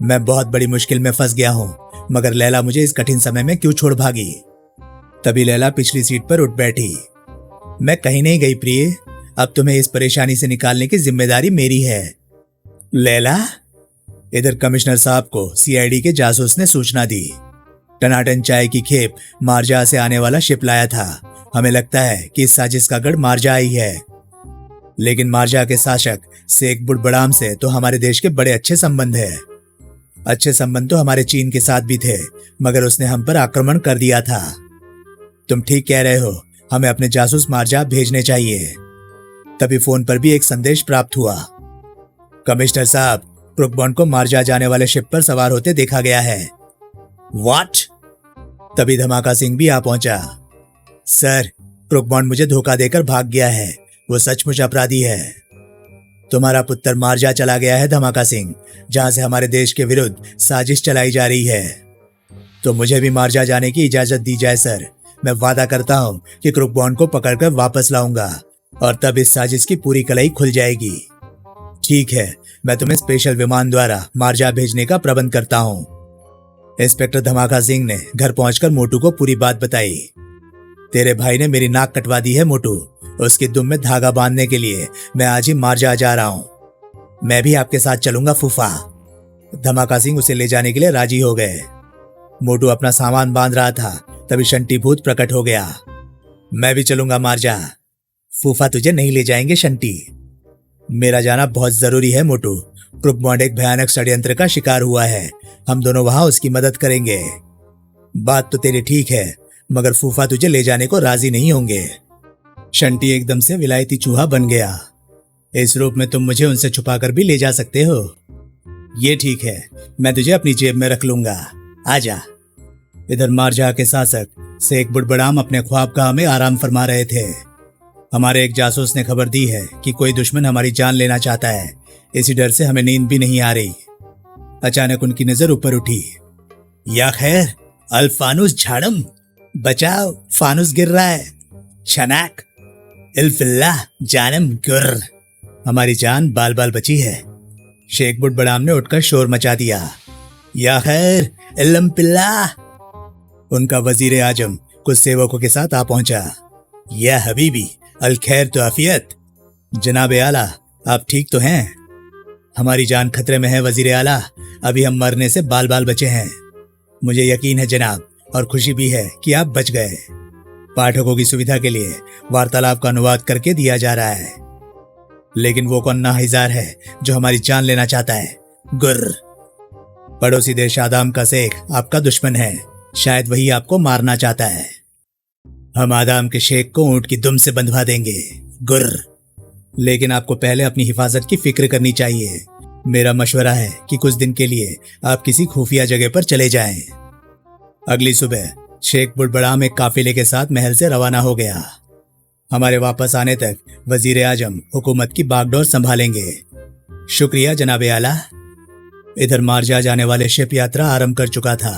मैं बहुत बड़ी मुश्किल में फंस गया हूं, मगर लैला मुझे इस कठिन समय में क्यों छोड़ भागी? तभी लैला पिछली सीट पर उठ बैठी। मैं कहीं नहीं गई प्रिय, अब तुम्हें इस परेशानी से निकालने की जिम्मेदारी मेरी है। लैला? इधर कमिश्नर साहब को सीआईडी के जासूस ने सूचना दी। टनाटन चाय की खेप मार्जा से आने वाला शिप लाया था। हमें लगता है कि इस साजिश का गढ़ मार्जा ही है। लेकिन मार्जा के शासक शेख बुड़बड़ाम से तो हमारे देश के बड़े अच्छे संबंध है। अच्छे संबंध तो हमारे चीन के साथ भी थे, मगर उसने हम पर आक्रमण कर दिया था। तुम ठीक कह रहे हो, हमें अपने जासूस मार्जा भेजने चाहिए। तभी फोन पर भी एक संदेश प्राप्त हुआ। कमिश्नर साहब, क्रुक बॉन्ड को मार्जा जाने वाले शिप पर सवार होते देखा गया है। व्हाट? तभी धमाका सिंह भी आ पहुंचा। सर, क्रुक बॉन्ड मुझे धोखा देकर भाग गया है। वो सचमुच अपराधी है। तुम्हारा पुत्र मार्जा चला गया है धमाका सिंह, जहां से हमारे देश के विरुद्ध साजिश चलाई जा रही है। तो मुझे भी मार्जा जाने की इजाजत दी जाए सर। मैं वादा करता हूं कि क्रुक बॉन्ड को पकड़कर वापस लाऊंगा और तब इस साजिश की पूरी कलाई खुल जाएगी। ठीक है, मैं तुम्हें स्पेशल विमान द्वारा मार्जा भेजने का प्रबंध करता हूँ। इंस्पेक्टर धमाका सिंह ने घर पहुंचकर मोटू को पूरी बात बताई। तेरे भाई ने मेरी नाक कटवा दी है मोटू। उसकी दुम में धागा बांधने के लिए मैं आज ही मार्जा जा रहा हूँ। मैं भी आपके साथ चलूंगा फूफा। धमाका सिंह उसे ले जाने के लिए राजी हो गए। मोटू अपना सामान बांध रहा था, तभी शंटी भूत प्रकट हो गया। मैं भी चलूंगा मार्जा। फूफा तुझे नहीं ले जाएंगे शंटी। मेरा जाना बहुत जरूरी है मोटू। क्रुकबॉन्ड एक भयानक षड्यंत्र का शिकार हुआ है। हम दोनों वहां उसकी मदद करेंगे। बात तो तेरी ठीक है, मगर फूफा तुझे ले जाने को राजी नहीं होंगे। शंटी एकदम से विलायती चूहा बन गया। इस रूप में तुम मुझे उनसे छुपाकर भी ले जा सकते हो। ये ठीक है, मैं तुझे अपनी जेब में रख लूंगा। आजा। इधर मार्जा के शासक शेख बुड़बड़ाम अपने ख्वाबगाह में आराम फरमा रहे थे। हमारे एक जासूस ने खबर दी है कि कोई दुश्मन हमारी जान लेना चाहता है। इसी डर से हमें नींद भी नहीं आ रही। अचानक उनकी नजर ऊपर उठी। या खैर, अल फानुस झाड़म, बचाओ, फानुस गिर रहा है। शनाक, इल्फिल्ला, जानम गुर। हमारी जान बाल बाल बची है। शेख बुड़बड़ाम ने उठकर शोर मचा दिया। या खैर, इल्लम पिल्ला। उनका वजीर आजम कुछ सेवकों के साथ आ पहुंचा। या हबीबी, अल खैर तो आफियत। जनाब आला, आप ठीक तो हैं? हमारी जान खतरे में है वजीर आला। अभी हम मरने से बाल बाल बचे हैं। मुझे यकीन है जनाब, और खुशी भी है कि आप बच गए। पाठकों की सुविधा के लिए वार्तालाप का अनुवाद करके दिया जा रहा है। लेकिन वो कौन नाहिजार है जो हमारी जान लेना चाहता है? गुर्र। पड़ोसी देश आदाम का शेख आपका दुश्मन है। शायद वही आपको मारना चाहता है। हम आदाम के शेख को ऊंट की दुम से बंधवा देंगे। गुर्र। लेकिन आपको पहले अपनी हिफाजत की फिक्र करनी चाहिए। मेरा मशवरा है कि कुछ दिन के लिए आप किसी खुफिया जगह पर चले जाएं। अगली सुबह शेख बुड़बड़ाम एक काफिले के साथ महल से रवाना हो गया। हमारे वापस आने तक वजीर आजम हुकूमत की बागडोर संभालेंगे। शुक्रिया जनाब आला। इधर मार्जा जाने वाले शिप यात्रा आरंभ कर चुका था।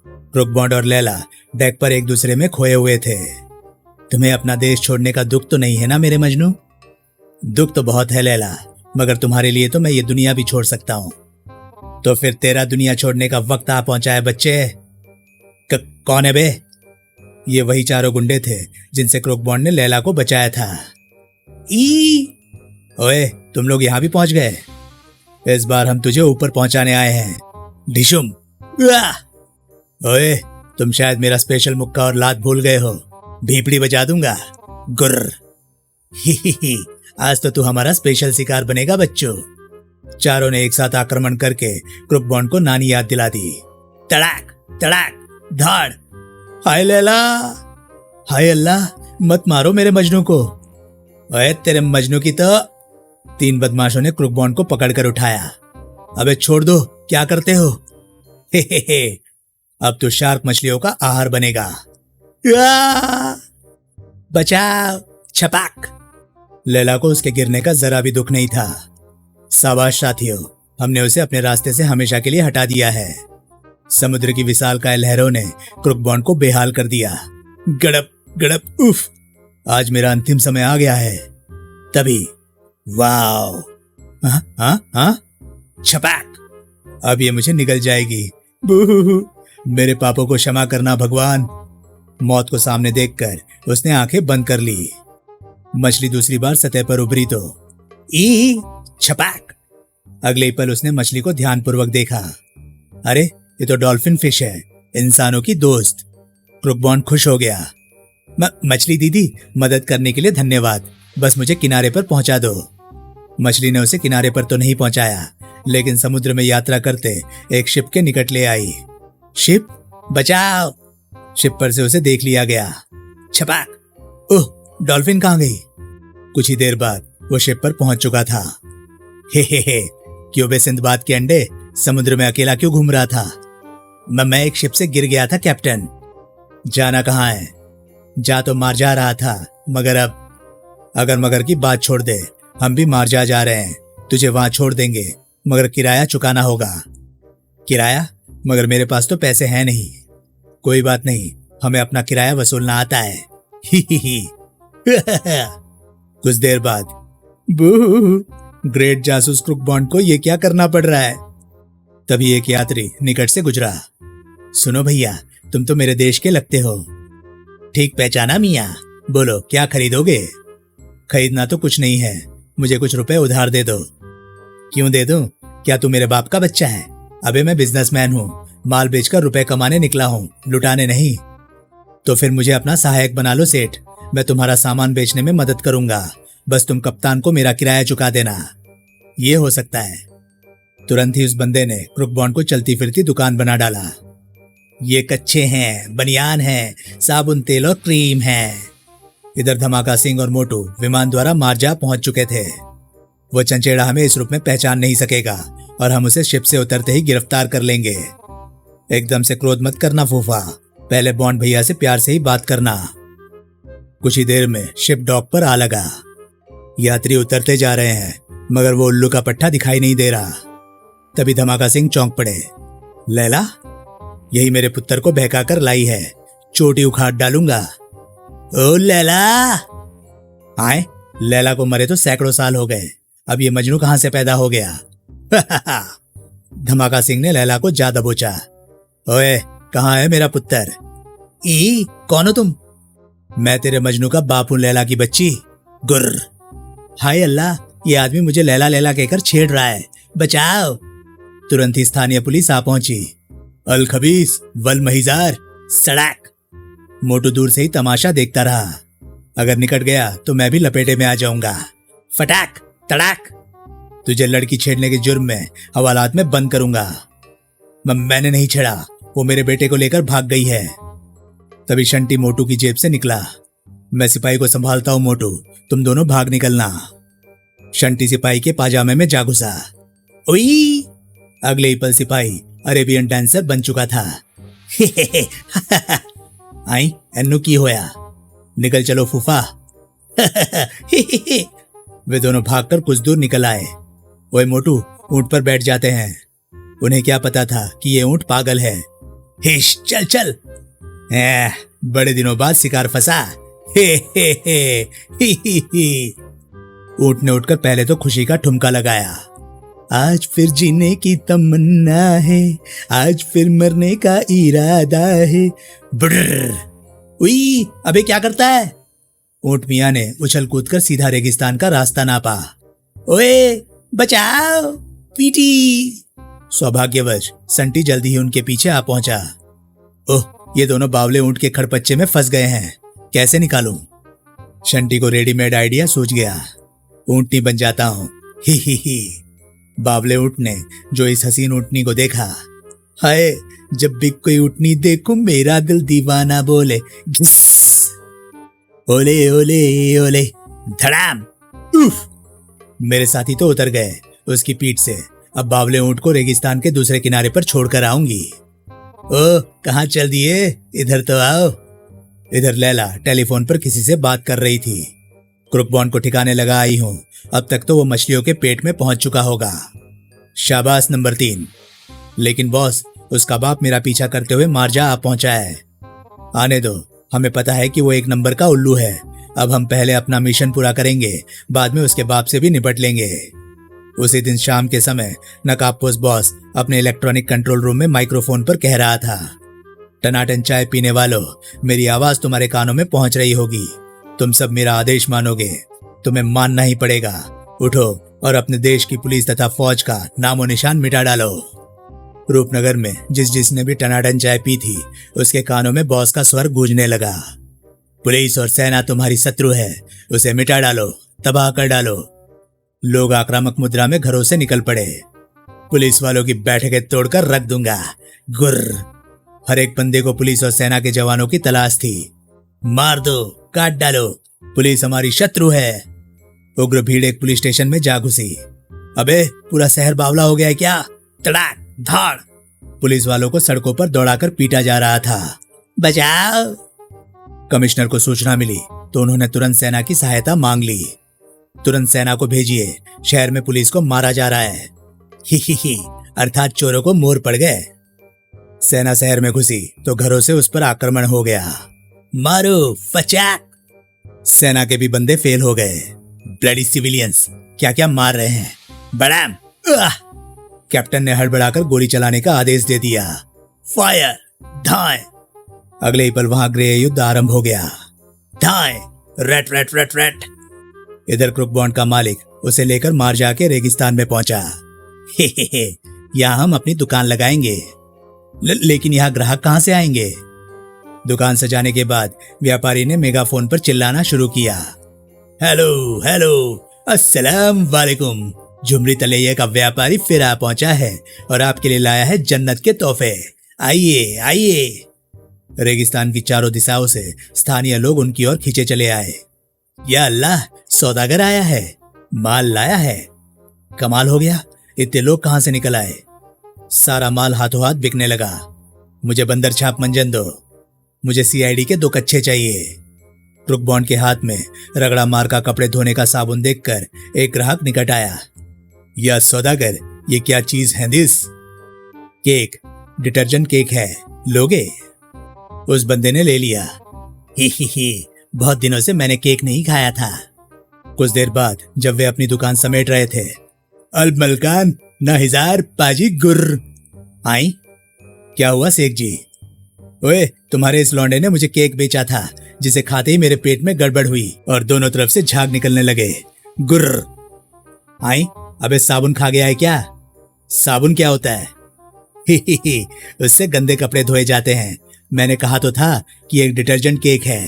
क्रुकबॉन्ड और लैला डेक पर एक दूसरे में खोए हुए थे। तुम्हें अपना देश छोड़ने का दुख तो नहीं है ना मेरे मजनू? दुख तो बहुत है लैला, मगर तुम्हारे लिए तो मैं ये दुनिया भी छोड़ सकता हूँ। तो फिर तेरा दुनिया छोड़ने का वक्त आ पहुंचा है बच्चे। कौन है बे? ये वही चारों गुंडे थे जिनसे क्रुकबॉन्ड ने लैला को बचाया था। ओए, तुम लोग यहाँ भी पहुंच गए। इस बार हम तुझे ऊपर पहुंचाने आए हैं। ढिशुम। ओए, तुम शायद मेरा स्पेशल मुक्का और लात भूल गए हो। भीपड़ी बजा दूंगा। गुर्र। ही, आज तो तू हमारा स्पेशल शिकार बनेगा बच्चों। चारों ने एक साथ आक्रमण करके क्रुकबॉन्ड को नानी याद दिला दी। तड़ाक तड़ाक धाड़। हाय लैला, हाय अल्लाह, मत मारो मेरे मजनू को। ओए तेरे मजनू की तो। तीन बदमाशों ने क्रुकबॉन्ड को पकड़कर उठाया। अबे छोड़ दो, क्या करते हो? हे। अब तो शार्क मछलियों का आहार बनेगा। बचाओ, छपाक। लैला को उसके गिरने का जरा भी दुख नहीं था। शाबाश साथियों, हमने उसे अपने रास्ते से हमेशा के लिए हटा दिया है। समुद्र की विशालकाय लहरों ने क्रुकबॉन्ड को बेहाल कर दिया। गड़प गड़प उफ। आज मेरा अंतिम समय आ गया है। तभी वाओ, हाँ, छपाक। अब ये मुझे निगल जाएगी। बूहू। मेरे पापों को क्षमा करना भगवान। मौत को सामने देखकर उसने आंखें बंद कर ली। मछली दूसरी बार सतह पर उभरी तो छपाक। अगले ही पल उसने मछली को ध्यानपूर्वक देखा। अरे, ये तो डॉल्फिन फिश है, इंसानों की दोस्त। क्रुकबॉन्ड खुश हो गया। मछली दीदी, मदद करने के लिए धन्यवाद। बस मुझे किनारे पर पहुंचा दो। मछली ने उसे किनारे पर तो नहीं पहुंचाया, लेकिन समुद्र में यात्रा करते एक शिप के निकट ले आई। शिप, बचाओ। शिप पर से उसे देख लिया गया। छपाक। ओह, डॉल्फिन कहाँ गई? कुछ ही देर बाद वो शिप पर पहुंच चुका था। हे, क्यों बे सिंदबाद के अंडे, समुद्र में अकेला क्यों घूम रहा था? मैं एक शिप से गिर गया था कैप्टन। जाना कहाँ है? जा तो मार जा रहा था, मगर अब अगर मगर की बात छोड़ दे, हम भी मार्जा जा रहे हैं। तुझे वहां छोड़ देंगे, मगर किराया चुकाना होगा। किराया? मगर मेरे पास तो पैसे हैं नहीं। कोई बात नहीं, हमें अपना किराया वसूलना आता है। ही। कुछ देर बाद, बू, ग्रेट जासूस क्रुक बॉन्ड को ये क्या करना पड़ रहा है? तभी एक यात्री निकट से गुजरा। सुनो भैया, तुम तो मेरे देश के लगते हो। ठीक पहचाना मियाँ, बोलो क्या खरीदोगे? खरीदना तो कुछ नहीं है, मुझे कुछ रुपए उधार दे दो। क्यों दे दूं? क्या तू मेरे बाप का बच्चा है? अबे मैं बिजनेसमैन हूँ, माल बेचकर रुपए कमाने निकला हूँ, लुटाने नहीं। तो फिर मुझे अपना सहायक बना लो सेठ, मैं तुम्हारा सामान बेचने में मदद करूंगा, बस तुम कप्तान को मेरा किराया चुका देना। ये हो सकता है। तुरंत ही उस बंदे ने क्रुक बॉन्ड को चलती फिरती दुकान बना डाला। ये कच्चे हैं, बनियान है, साबुन, तेल और क्रीम है। इधर धमाका सिंह और मोटू विमान द्वारा मार्जा पहुंच चुके थे। वो चंचेड़ा हमें इस रूप में पहचान नहीं सकेगा और हम उसे शिप से उतरते ही गिरफ्तार कर लेंगे। एकदम से क्रोध मत करना फूफा, पहले बॉन्ड भैया से प्यार से ही बात करना। कुछ ही देर में शिप डॉक पर आ लगा। यात्री उतरते जा रहे हैं मगर वो उल्लू का पट्टा दिखाई नहीं दे रहा। तभी धमाका सिंह चौंक पड़े। लैला, यही मेरे पुत्र को बहका कर लाई है, चोटी उखाड़ डालूंगा। ओ लैला! आए, लैला को मरे तो सैकड़ों साल हो गए, अब ये मजनू कहां से पैदा हो गया? धमाका सिंह ने लैला को जा दबोचा। ओए, कहाँ है मेरा पुत्र? ई, कौन हो तुम? मैं तेरे मजनू का बाप हूं, लैला की बच्ची। गुर्र! हाय अल्लाह, ये आदमी मुझे लैला लैला कहकर छेड़ रहा है, बचाओ! तुरंत ही स्थानीय पुलिस आ पहुंची। अल खबीस, वल महिजार, सड़क! मोटू दूर से ही तमाशा देखता रहा। अगर निकट गया तो मैं भी लपेटे में आ जाऊंगा। फटाक तड़ाक! तुझे लड़की छेड़ने के जुर्म में हवालात में बंद करूंगा। मैंने नहीं छेड़ा, वो मेरे बेटे को लेकर भाग गई है। तभी शंटी मोटू की जेब से निकला। मैं सिपाही को संभालता हूं मोटू, तुम दोनों भाग निकलना। शंटी सिपाही के पाजामे में जा घुसा। ओई! अगले ही पल सिपाही अरेबियन डांसर बन चुका था। आई एन्नू की होया, निकल चलो फूफा। वे दोनों भागकर कुछ दूर निकल आए। ओए मोटू, ऊंट पर बैठ जाते हैं। उन्हें क्या पता था कि ये ऊंट पागल है। हिश, चल चल! बड़े दिनों बाद शिकार फंसा। ऊंट ने उठकर पहले तो खुशी का ठुमका लगाया। आज फिर जीने की तमन्ना है, आज फिर मरने का इरादा है। ब्रर! उई, अबे क्या करता है? ऊंट मियां ने उछल कूदकर सीधा रेगिस्तान का रास्ता नापा। ओए, बचाओ! पीटी! सौभाग्यवश संटी जल्दी ही उनके पीछे आ पहुंचा। ओह, ये दोनों बावले ऊंट के खड़पच्चे में फंस गए हैं, कैसे निकालूं? शंटी को रेडीमेड आइडिया सूझ गया। ऊंटनी बन जाता हूं। ही। बावले ऊंट ने जो इस हसीन ऊंटनी को देखा, हाय, जब भी कोई ऊंटनी देखूं मेरा दिल दीवाना बोले, घिस! ओले ओले ओले, धड़ाम! उफ! मेरे साथी तो उतर गए उसकी पीठ से। अब बावले ऊंट को रेगिस्तान के दूसरे किनारे पर छोड़कर आऊंगी। ओ, कहाँ चल दिए? इधर तो आओ। इधर लैला टेलीफोन पर किसी से बात कर रही थी। क्रुक बॉन्ड को ठिकाने लगा आई हूं, अब तक तो वो मछलियों के पेट में पहुंच चुका होगा। शाबाश नंबर 3। लेकिन बॉस, उसका बाप मेरा पीछा करते हुए मार्जा आ पहुंचा है। आने दो, हमें पता है कि वो एक नंबर का उल्लू है। अब हम पहले अपना मिशन पूरा करेंगे, बाद में उसके बाप से भी निपट लेंगे। उसी दिन शाम के समय नकाबपोश बॉस अपने इलेक्ट्रॉनिक कंट्रोल रूम में माइक्रोफोन पर कह रहा था, टनाटन चाय पीने वालों, मेरी आवाज तुम्हारे कानों में पहुंच रही होगी। तुम सब मेरा आदेश मानोगे, तुम्हें मानना ही पड़ेगा। उठो और अपने देश की पुलिस तथा फौज का नामो निशान मिटा डालो। रूपनगर में जिसने भी टनाटन चाय पी थी, उसके कानों में बॉस का स्वर गूंजने लगा। पुलिस और सेना तुम्हारी शत्रु है, उसे मिटा डालो, तबाह कर डालो। लोग आक्रामक मुद्रा में घरों से निकल पड़े। पुलिस वालों की बैठकें तोड़कर रख दूंगा। गुर्र! हर एक बंदे को पुलिस और सेना के जवानों की तलाश थी। मार दो, काट डालो, पुलिस हमारी शत्रु है। उग्र भीड़ एक पुलिस स्टेशन में जा घुसी। अबे, पूरा शहर बावला हो गया है क्या? तड़ाक धाड़! पुलिस वालों को सड़कों पर दौड़ाकर पीटा जा रहा था। बचाओ! कमिश्नर को सूचना मिली तो उन्होंने तुरंत सेना की सहायता मांग ली। तुरंत सेना को भेजिए, शहर में पुलिस को मारा जा रहा है। ही, अर्थात चोरों को मोर पड़ गए। सेना शहर में घुसी तो घरों से उस पर आक्रमण हो गया। मारो, फचाक! सेना के भी बंदे फेल हो गए। ब्लडी सिविलियंस क्या क्या मार रहे हैं। बड़ाम! कैप्टन ने हड़बड़ाकर गोली चलाने का आदेश दे दिया। फायर! धाएं! अगले ही पल वहां गृह युद्ध आरंभ हो गया। धाएं! रट रट रट रट! इधर क्रुक बॉन्ड का मालिक उसे लेकर मार्जा के रेगिस्तान में पहुंचा। हे, यहाँ हम अपनी दुकान लगाएंगे। लेकिन यहाँ ग्राहक कहाँ से आएंगे? दुकान सजाने के बाद व्यापारी ने मेगाफोन पर चिल्लाना शुरू किया। हेलो हेलो, अस्सलाम वालेकुम। झुमरी तलैया का व्यापारी फिर आ पहुंचा है और आपके लिए लाया है जन्नत के तोहफे। आइए आइए। रेगिस्तान की चारों दिशाओं से स्थानीय लोग उनकी ओर खींचे चले आए। या अल्लाह, सौदागर आया है, माल लाया है। कमाल हो गया, इतने लोग कहां से निकल आए। सारा माल हाथों हाथ बिकने लगा। मुझे बंदर छाप मंजन दो। मुझे सीआईडी के 2 कच्छे चाहिए। क्रुक बॉन्ड के हाथ में रगड़ा मार का कपड़े धोने का साबुन देखकर एक ग्राहक निकट आया। या सौदागर, ये क्या चीज है दिस? केक, डिटर्जेंट केक है, लोगे? उस बंदे ने ले लिया। ही, बहुत दिनों से मैंने केक नहीं खाया था। कुछ देर बाद जब वे अपनी दुकान समेट रहे थे, अल मलकान ना हिजार पाजी गुर्र। आई? क्या हुआ शेख जी? ओए, तुम्हारे इस लौंडे ने मुझे केक बेचा था, जिसे खाते ही मेरे पेट में गड़बड़ हुई और दोनों तरफ से झाग निकलने लगे। गुर्र। आई? अबे साबुन खा गया है क्या? साबुन क्या होता है? ही, उससे गंदे कपड़े धोए जाते हैं। मैंने कहा तो था कि एक डिटर्जेंट केक है।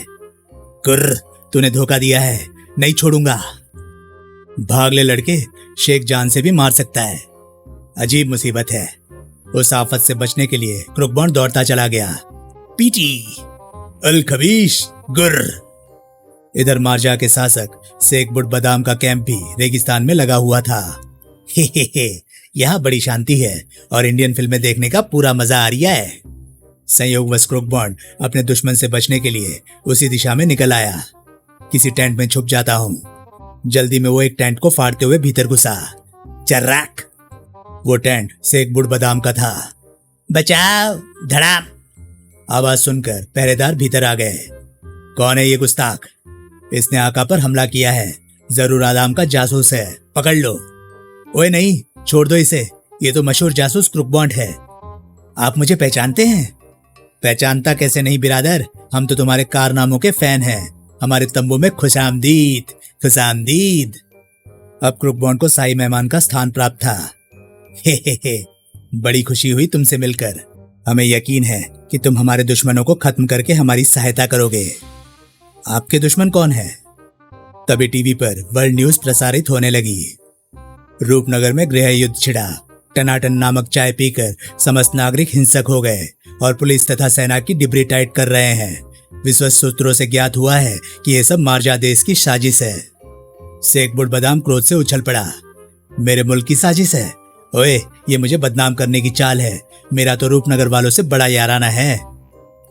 गुर्र, तूने धोखा दिया है, नहीं छोड़ूंगा। भाग ले लड़के, शेख जान से भी मार सकता है। अजीब मुसीबत है। उस आफत से बचने के लिए क्रुक बॉन्ड दौड़ता चला गया। पीटी! अल खबीश! गुर्र! इधर मार्जा के शासक शेख बुट बदाम का कैंप भी रेगिस्तान में लगा हुआ था। हे, यहाँ बड़ी शांति है और इंडियन फिल्में देखने का पूरा मजा आ रहा है। संयोगवश क्रुक बॉन्ड अपने दुश्मन से बचने के लिए उसी दिशा में निकल आया। किसी टेंट में छुप जाता हूँ। जल्दी में वो एक टेंट को फाड़ते हुए भीतर घुसा। चर्राक! वो टेंट शेख बुट बदाम का था। बचाओ! धड़ाम! आवाज सुनकर पहरेदार भीतर आ गए। कौन है ये गुस्ताख? इसने आका पर हमला किया है, जरूर आदाम का जासूस है, पकड़ लो। ओए नहीं, छोड़ दो इसे, ये तो मशहूर जासूस क्रुक बॉन्ड है। आप मुझे पहचानते हैं? पहचानता कैसे नहीं बिरादर, हम तो तुम्हारे कारनामों के फैन हैं। हमारे तंबू में खुशामदीद, खुशामदीद। अब क्रुक बॉन्ड को शाही मेहमान का स्थान प्राप्त था। हे, बड़ी खुशी हुई तुमसे मिलकर। हमें यकीन है कि तुम हमारे दुश्मनों को खत्म करके हमारी सहायता करोगे। आपके दुश्मन कौन है? तभी टीवी पर वर्ल्ड न्यूज प्रसारित होने लगी। रूपनगर में गृह युद्ध छिड़ा। टनाटन नामक चाय पीकर समस्त नागरिक हिंसक हो गए और पुलिस तथा सेना की डिब्री टाइट कर रहे हैं। विश्वस्त सूत्रों से ज्ञात हुआ है कि यह सब मार्जा देश की साजिश है। शेख बुट बदाम क्रोध से उछल पड़ा। मेरे मुल्क की साजिश है? ओए, ये मुझे बदनाम करने की चाल है। मेरा तो रूपनगर वालों से बड़ा याराना है,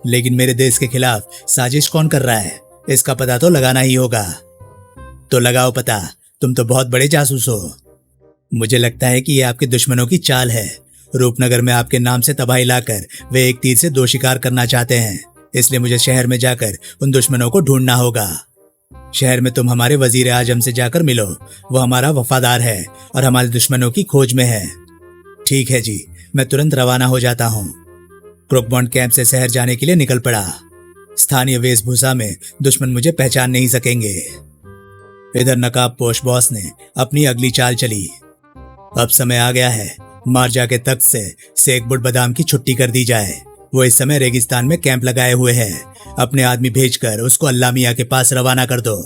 लेकिन मेरे देश के खिलाफ साजिश कौन कर रहा है, इसका पता तो लगाना ही होगा। तो लगाओ पता, तुम तो बहुत बड़े जासूस हो। मुझे लगता है कि ये आपके दुश्मनों की चाल है। रूपनगर में आपके नाम से तबाही लाकर वे एक तीर से 2 शिकार करना चाहते हैं, इसलिए मुझे शहर में जाकर उन दुश्मनों को ढूंढना होगा। शहर में तुम हमारे वजीर आजम से जाकर मिलो, वो हमारा वफादार है और हमारे दुश्मनों की खोज में है। ठीक है जी, मैं तुरंत रवाना हो जाता हूँ। क्रुक बॉन्ड कैंप से शहर जाने के लिए निकल पड़ा। स्थानीय वेशभूषा में दुश्मन मुझे पहचान नहीं सकेंगे। इधर नकाबपोश बॉस ने अपनी अगली चाल चली। अब समय आ गया है, मार्जा के तख्त से शेख बुट बदाम की छुट्टी कर दी जाए। वो इस समय रेगिस्तान में कैंप लगाए हुए है। अपने आदमी भेजकर उसको अल्लाह मियां के पास रवाना कर दो।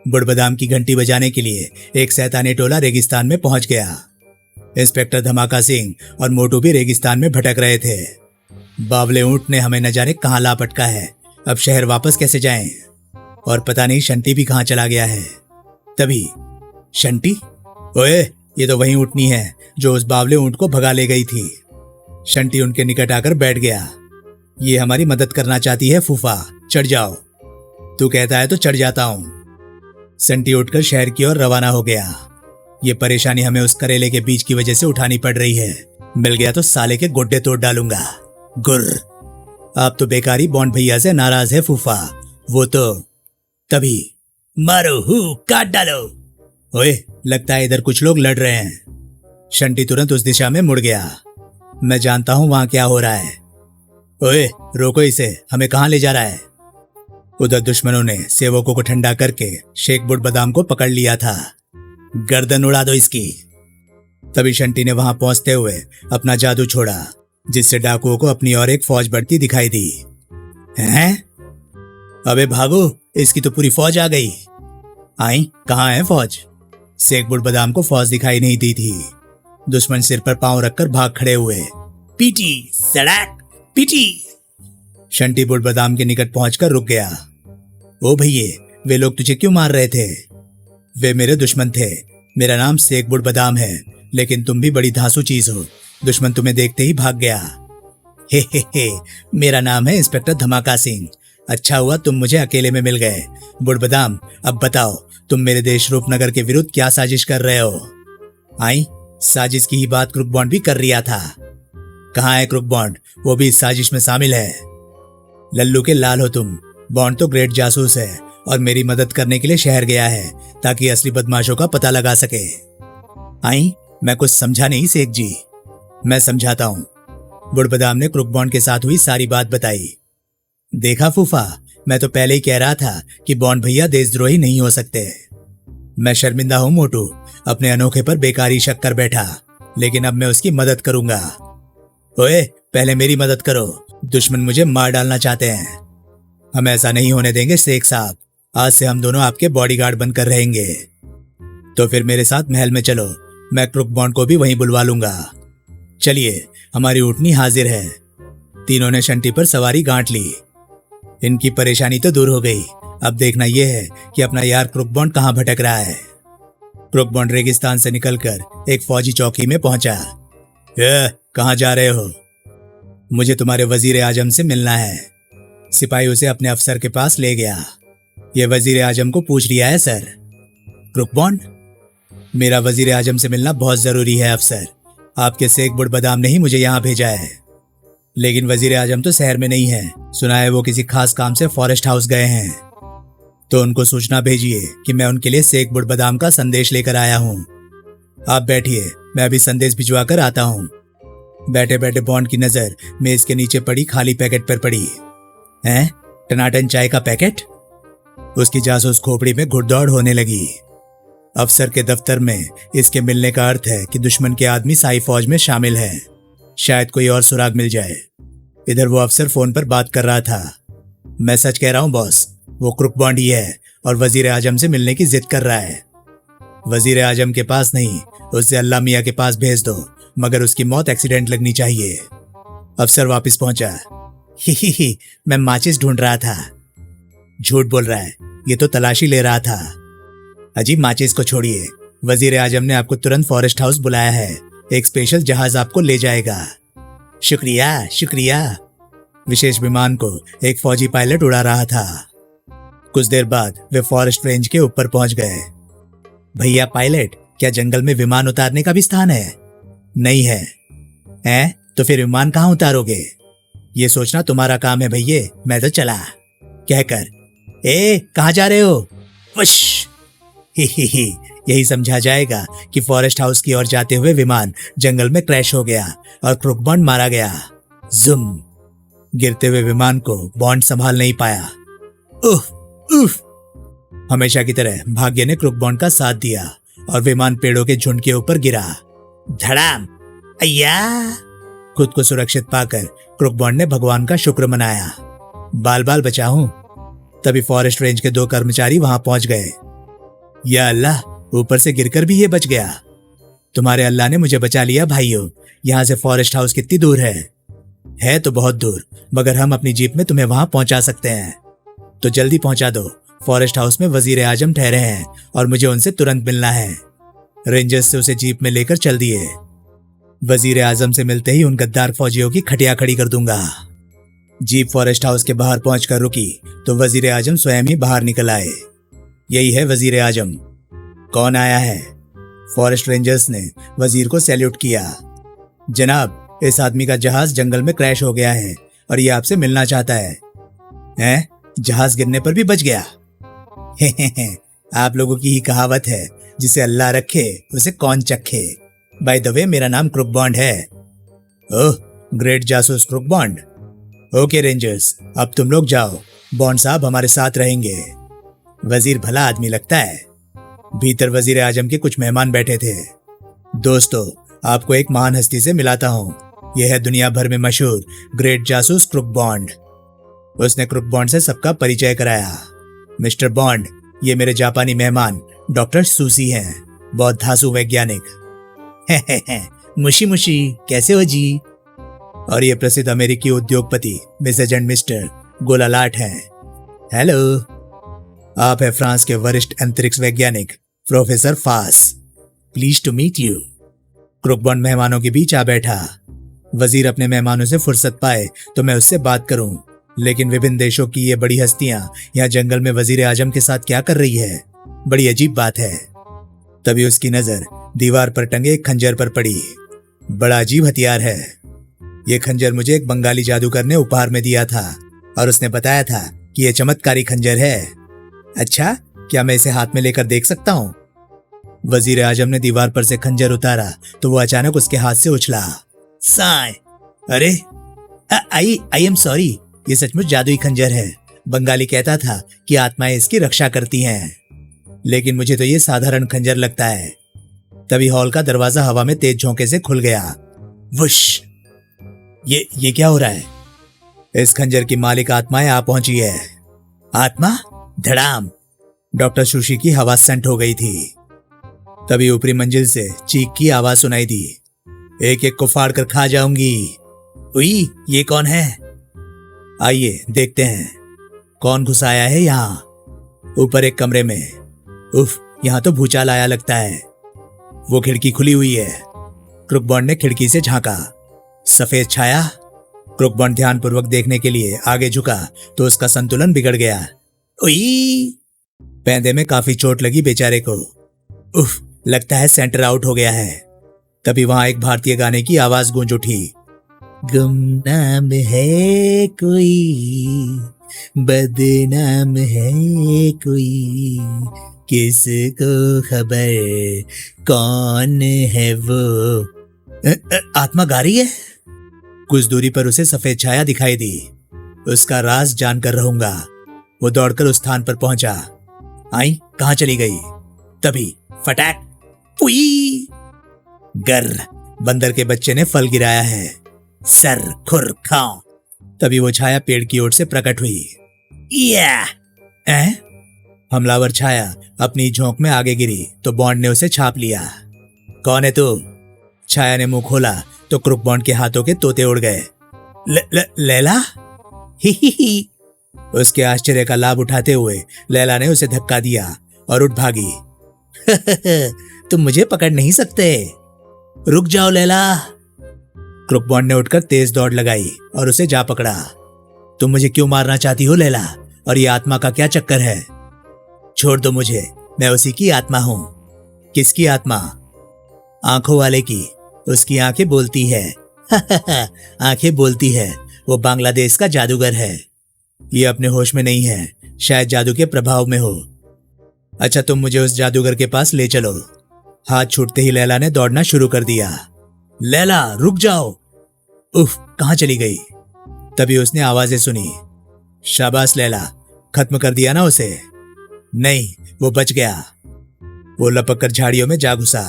बुट बदाम की घंटी बजाने के लिए एक शैतानी टोला रेगिस्तान में पहुंच गया। इंस्पेक्टर धमाका सिंह और मोटू भी रेगिस्तान में भटक रहे थे। बावले ऊंट ने हमें न जाने कहां ला पटका है। अब शहर वापस कैसे जाएं? और पता नहीं शंटी भी कहां चला गया है। तभी शंटी? ओए, ये तो वही ऊँटनी है जो उस बावले ऊंट को भगा ले गई थी। शंटी उनके निकट आकर बैठ गया। ये हमारी मदद करना चाहती है फूफा, चढ़ जाओ। तू कहता है तो चढ़ जाता हूं। शंटी उठकर शहर की ओर रवाना हो गया। ये परेशानी हमें उस करेले के बीज की वजह से उठानी पड़ रही है। मिल गया तो साले के गोड्डे तोड़ डालूंगा। गुर्र! आप तो बेकारी बॉन्ड भैया से नाराज है फूफा। वो तो तभी मारो हु काट डालो। ओए, लगता है इधर कुछ लोग लड़ रहे हैं। शंटी तुरंत उस दिशा में मुड़ गया। मैं जानता हूं वहां क्या हो रहा है। ओए, रोको इसे, हमें कहां ले जा रहा है? उधर दुश्मनों ने सेवकों को ठंडा करके शेख बुढ़ बादाम को पकड़ लिया था। गर्दन उड़ा दो इसकी। तभी शंटी ने वहां पहुंचते हुए अपना जादू छोड़ा, जिससे डाकुओं को अपनी और एक फौज बढ़ती दिखाई दी। हैं? अबे भागो, इसकी तो पूरी फौज आ गई। आई, कहाँ है फौज? शेख बुढ़ बादाम को फौज दिखाई नहीं दी थी। दुश्मन सिर पर पांव रखकर भाग खड़े हुए। पीटी, सड़क, पीटी। शंटी बुढ़ बादाम के निकट पहुंचकर रुक गया। ओ भैये, वे लोग तुझे क्यों मार रहे थे? वे मेरे दुश्मन थे। मेरा नाम शेख बुढ़ बादाम है, लेकिन तुम भी बड़ी धांसू चीज हो। दुश्मन तुम्हें देखते ही भाग गया। हे, मेरा नाम है इंस्पेक्टर धमाका सिंह। अच्छा हुआ तुम मुझे अकेले में मिल गए। बुढ़ बादाम, अब बताओ, तुम मेरे देश रूपनगर के विरुद्ध क्या साजिश कर रहे हो? आई, साजिश की ही बात क्रुक बॉन्ड भी कर रिया था। कहाँ है क्रुक बॉन्ड? वो भी इस साजिश में शामिल है। लल्लू के लाल हो तुम। बॉन्ड तो ग्रेट जासूस है और मेरी मदद करने के लिए शहर गया है, ताकि असली बदमाशों का पता लगा सके। आई, मैं कुछ समझा नहीं शेख जी। मैं समझाता हूँ। बुढ़ बादाम ने क्रुक बॉन्ड के साथ हुई सारी बात बताई। देखा फूफा, मैं तो पहले ही कह रहा था कि बॉन्ड भैया देशद्रोही नहीं हो सकते। मैं शर्मिंदा हूं मोटू, अपने अनोखे पर बेकारी शक कर बैठा, लेकिन अब मैं उसकी मदद करूंगा। ओए, पहले मेरी मदद करो। दुश्मन मुझे मार डालना चाहते हैं। हम ऐसा नहीं होने देंगे शेख साहब। आज से हम दोनों आपके बॉडीगार्ड बनकर रहेंगे। तो फिर मेरे साथ महल में चलो, मैं क्रुक बॉन्ड को भी वहीं बुलवा लूंगा। चलिए, हमारी ऊँटनी हाजिर है। तीनों ने शंटी पर सवारी गांठ ली। इनकी परेशानी तो दूर हो गई। अब देखना यह है कि अपना यार क्रुक बॉन्ड कहाँ भटक रहा है। क्रुक बॉन्ड रेगिस्तान से निकलकर एक फौजी चौकी में पहुंचा। कहाँ जा रहे हो? मुझे तुम्हारे वजीर आजम से मिलना है। सिपाही उसे अपने अफसर के पास ले गया। यह वजीर आजम को पूछ लिया है सर। क्रुक बॉन्ड, मेरा वजीर आजम से मिलना बहुत जरूरी है अफसर। आपके शेख बुढ़ बादाम ने ही मुझे यहाँ भेजा है। लेकिन वजीर आजम तो शहर में नहीं है। सुना है वो किसी खास काम से फॉरेस्ट हाउस गए हैं। तो उनको सूचना भेजिए कि मैं उनके लिए शेख बुढ़ बादाम का संदेश लेकर आया हूँ। आप बैठिए, मैं अभी संदेश भिजवा कर आता हूँ। बैठे बैठे बॉन्ड की नजर मेज के नीचे पड़ी खाली पैकेट पर पड़ी। हैं? टनाटन चाय का पैकेट? उसकी जासूस खोपड़ी में घुड़दौड़ होने लगी। अफसर के दफ्तर में इसके मिलने का अर्थ है कि दुश्मन के आदमी साई फौज में शामिल है। शायद कोई और सुराग मिल जाए। इधर वो अफसर फोन पर बात कर रहा था। मैं सच कह रहा हूं बॉस, वो क्रुक बॉन्ड ही है और वजीर आजम से मिलने की जिद कर रहा है। वजीर आजम के पास नहीं, उसे अल्लाह मियाँ के पास भेज दो, मगर उसकी मौत एक्सीडेंट लगनी चाहिए। अफसर वापस पहुंचा। ही, मैं माचिस ढूंढ रहा था। झूठ बोल रहा है, ये तो तलाशी ले रहा था। अजी, माचिस को छोड़िए। वजीर आजम ने आपको तुरंत फॉरेस्ट हाउस बुलाया है। एक स्पेशल जहाज आपको ले जाएगा। शुक्रिया शुक्रिया। विशेष विमान को एक फौजी पायलट उड़ा रहा था। कुछ देर बाद वे फॉरेस्ट रेंज के ऊपर पहुंच गए। भैया पायलट, क्या जंगल में विमान उतारने का भी स्थान है? नहीं है। हैं? तो फिर विमान कहाँ उतारोगे? ये सोचना तुम्हारा काम है भैया, मैं तो चला। कहकर, कहाँ जा रहे हो? वश। ही, यही समझा जाएगा कि फॉरेस्ट हाउस की ओर जाते हुए विमान जंगल में क्रैश हो गया और क्रुक बॉन्ड मारा गया। जुम। गिरते हुए विमान को बॉन्ड संभाल नहीं पाया। उफ, उफ। हमेशा की तरह भाग्य ने क्रुक बॉन्ड का साथ दिया और विमान पेड़ों के झुंड के ऊपर गिरा। धड़ाम। अय्या। खुद को सुरक्षित पाकर क्रुक बॉन्ड ने भगवान का शुक्र मनाया। बाल बाल बचा हूं। तभी फॉरेस्ट रेंज के 2 कर्मचारी वहां पहुंच गए। या अल्लाह, ऊपर से गिरकर भी ये बच गया। तुम्हारे अल्लाह ने मुझे बचा लिया भाइयों। यहाँ से फॉरेस्ट हाउस कितनी दूर है? है तो बहुत दूर, मगर हम अपनी जीप में तुम्हें वहां पहुंचा सकते हैं। तो जल्दी पहुंचा दो। फॉरेस्ट हाउस में वजीर आजम ठहरे हैं और मुझे उनसे तुरंत मिलना है। रेंजर्स से उसे जीप में लेकर चल दिए। वजीर आजम से मिलते ही उन गद्दार फौजियों की खटिया खड़ी कर दूंगा। जीप फॉरेस्ट हाउस के बाहर पहुंचकर रुकी तो वजीर आजम स्वयं ही बाहर निकल आए। यही है वजीर आजम। कौन आया है? फॉरेस्ट रेंजर्स ने वजीर को सैल्यूट किया। जनाब, इस आदमी का जहाज जंगल में क्रैश हो गया है और ये आपसे मिलना चाहता है। हैं? जहाज गिरने पर भी बच गया? आप लोगों की ही कहावत है, जिसे अल्लाह रखे उसे कौन चखे। बाय द वे, मेरा नाम क्रुक बॉन्ड है। ओह, ग्रेट जासूस क्रुक बॉन्ड। ओके रेंजर्स, अब तुम लोग जाओ, बॉन्ड साहब हमारे साथ रहेंगे। वजीर भला आदमी लगता है। भीतर वजीर आजम के कुछ मेहमान बैठे थे। दोस्तों, आपको एक महान हस्ती से मिलाता हूँ। यह है दुनिया भर में मशहूर ग्रेट जासूस क्रुक बॉन्ड। उसने क्रुक बॉन्ड से सबका परिचय कराया। मिस्टर बॉन्ड, ये मेरे जापानी मेहमान डॉक्टर सूसी हैं, बहुत धांसू वैज्ञानिक। मुशी मुशी, कैसे हो जी? और ये प्रसिद्ध अमेरिकी उद्योगपति मिसेज एंड मिस्टर गोलालाट हैं। हेलो। आप है फ्रांस के वरिष्ठ अंतरिक्ष वैज्ञानिक प्रोफेसर फास। Please to meet you. Crook Bond मेहमानों के बीच आ बैठा। वजीर अपने मेहमानों से फुर्सत पाए तो मैं उससे बात करूं, लेकिन विभिन्न देशों की ये बड़ी हस्तियां यहाँ जंगल में वजीर आजम के साथ क्या कर रही है? बड़ी अजीब बात है। तभी उसकी नजर दीवार पर टंगे एक खंजर पर पड़ी। बड़ा अजीब हथियार है। ये खंजर मुझे एक बंगाली जादूगर ने उपहार में दिया था और उसने बताया था कि यह चमत्कारी खंजर है। अच्छा, क्या मैं इसे हाथ में लेकर देख सकता हूँ? वजीर आजम ने दीवार पर से खंजर उतारा तो वो अचानक उसके हाथ से उछला। साय! अरे, आई एम सॉरी, ये सचमुच जादुई खंजर है। बंगाली कहता था कि आत्माएं इसकी रक्षा करती हैं, लेकिन मुझे तो ये साधारण खंजर लगता है। तभी हॉल का दरवाजा हवा में तेज झोंके से खुल गया। वुश! ये क्या हो रहा है? इस खंजर की मालिक आत्माएं आ पहुंची है। आत्मा? धड़ाम! डॉक्टर सुशी की हवा संट हो गई थी। तभी ऊपरी मंजिल से चीख की आवाज सुनाई दी। एक एक को फाड़ कर खा जाऊंगी। उई, ये कौन है? आइए देखते हैं कौन घुस आया है यहाँ। ऊपर एक कमरे में। उफ, यहाँ तो भूचाल आया लगता है। वो खिड़की खुली हुई है। क्रुक बॉन्ड ने खिड़की से झांका। सफेद छाया। क्रुक बॉन्ड ध्यानपूर्वक देखने के लिए आगे झुका तो उसका संतुलन बिगड़ गया। उई! पैंदे में काफी चोट लगी बेचारे को। उफ, लगता है सेंटर आउट हो गया है। तभी वहां एक भारतीय गाने की आवाज गूंज उठी। गुमनाम है कोई, बदनाम है कोई, किसको खबर कौन है वो। आत्मा गा रही है। कुछ दूरी पर उसे सफेद छाया दिखाई दी। उसका राज जानकर रहूंगा। वो दौड़कर उस स्थान पर पहुंचा। आई, कहां चली गई? तभी फटाक! पुई! गर! बंदर के बच्चे ने फल गिराया है। सर खुर खाओ। तभी वो छाया पेड़ की ओर से प्रकट हुई। या! हमलावर छाया अपनी झोंक में आगे गिरी तो बॉन्ड ने उसे छाप लिया। कौन है तू? छाया ने मुंह खोला तो क्रुक बॉन्ड के हाथों के तोते उड़ गए। लैला? ही। उसके आश्चर्य का लाभ उठाते हुए लैला ने उसे धक्का दिया और उठ भागी। तुम मुझे पकड़ नहीं सकते। रुक जाओ लैला। क्रुक बॉन्ड ने उठकर तेज दौड़ लगाई और उसे जा पकड़ा। तुम मुझे क्यों मारना चाहती हो लैला? और ये आत्मा का क्या चक्कर है? छोड़ दो मुझे, मैं उसी की आत्मा हूं। किसकी आत्मा? आंखों वाले की। उसकी आंखें बोलती है। आंखें बोलती है। वो बांग्लादेश का जादूगर है। ये अपने होश में नहीं है, शायद जादू के प्रभाव में हो। अच्छा, तुम मुझे उस जादूगर के पास ले चलो। हाथ छूटते ही लैला ने दौड़ना शुरू कर दिया। लैला, रुक जाओ। उफ, कहां चली गई? तभी उसने आवाजें सुनी। शाबाश लैला, खत्म कर दिया ना उसे? नहीं, वो बच गया। वो लपक कर झाड़ियों में जा घुसा।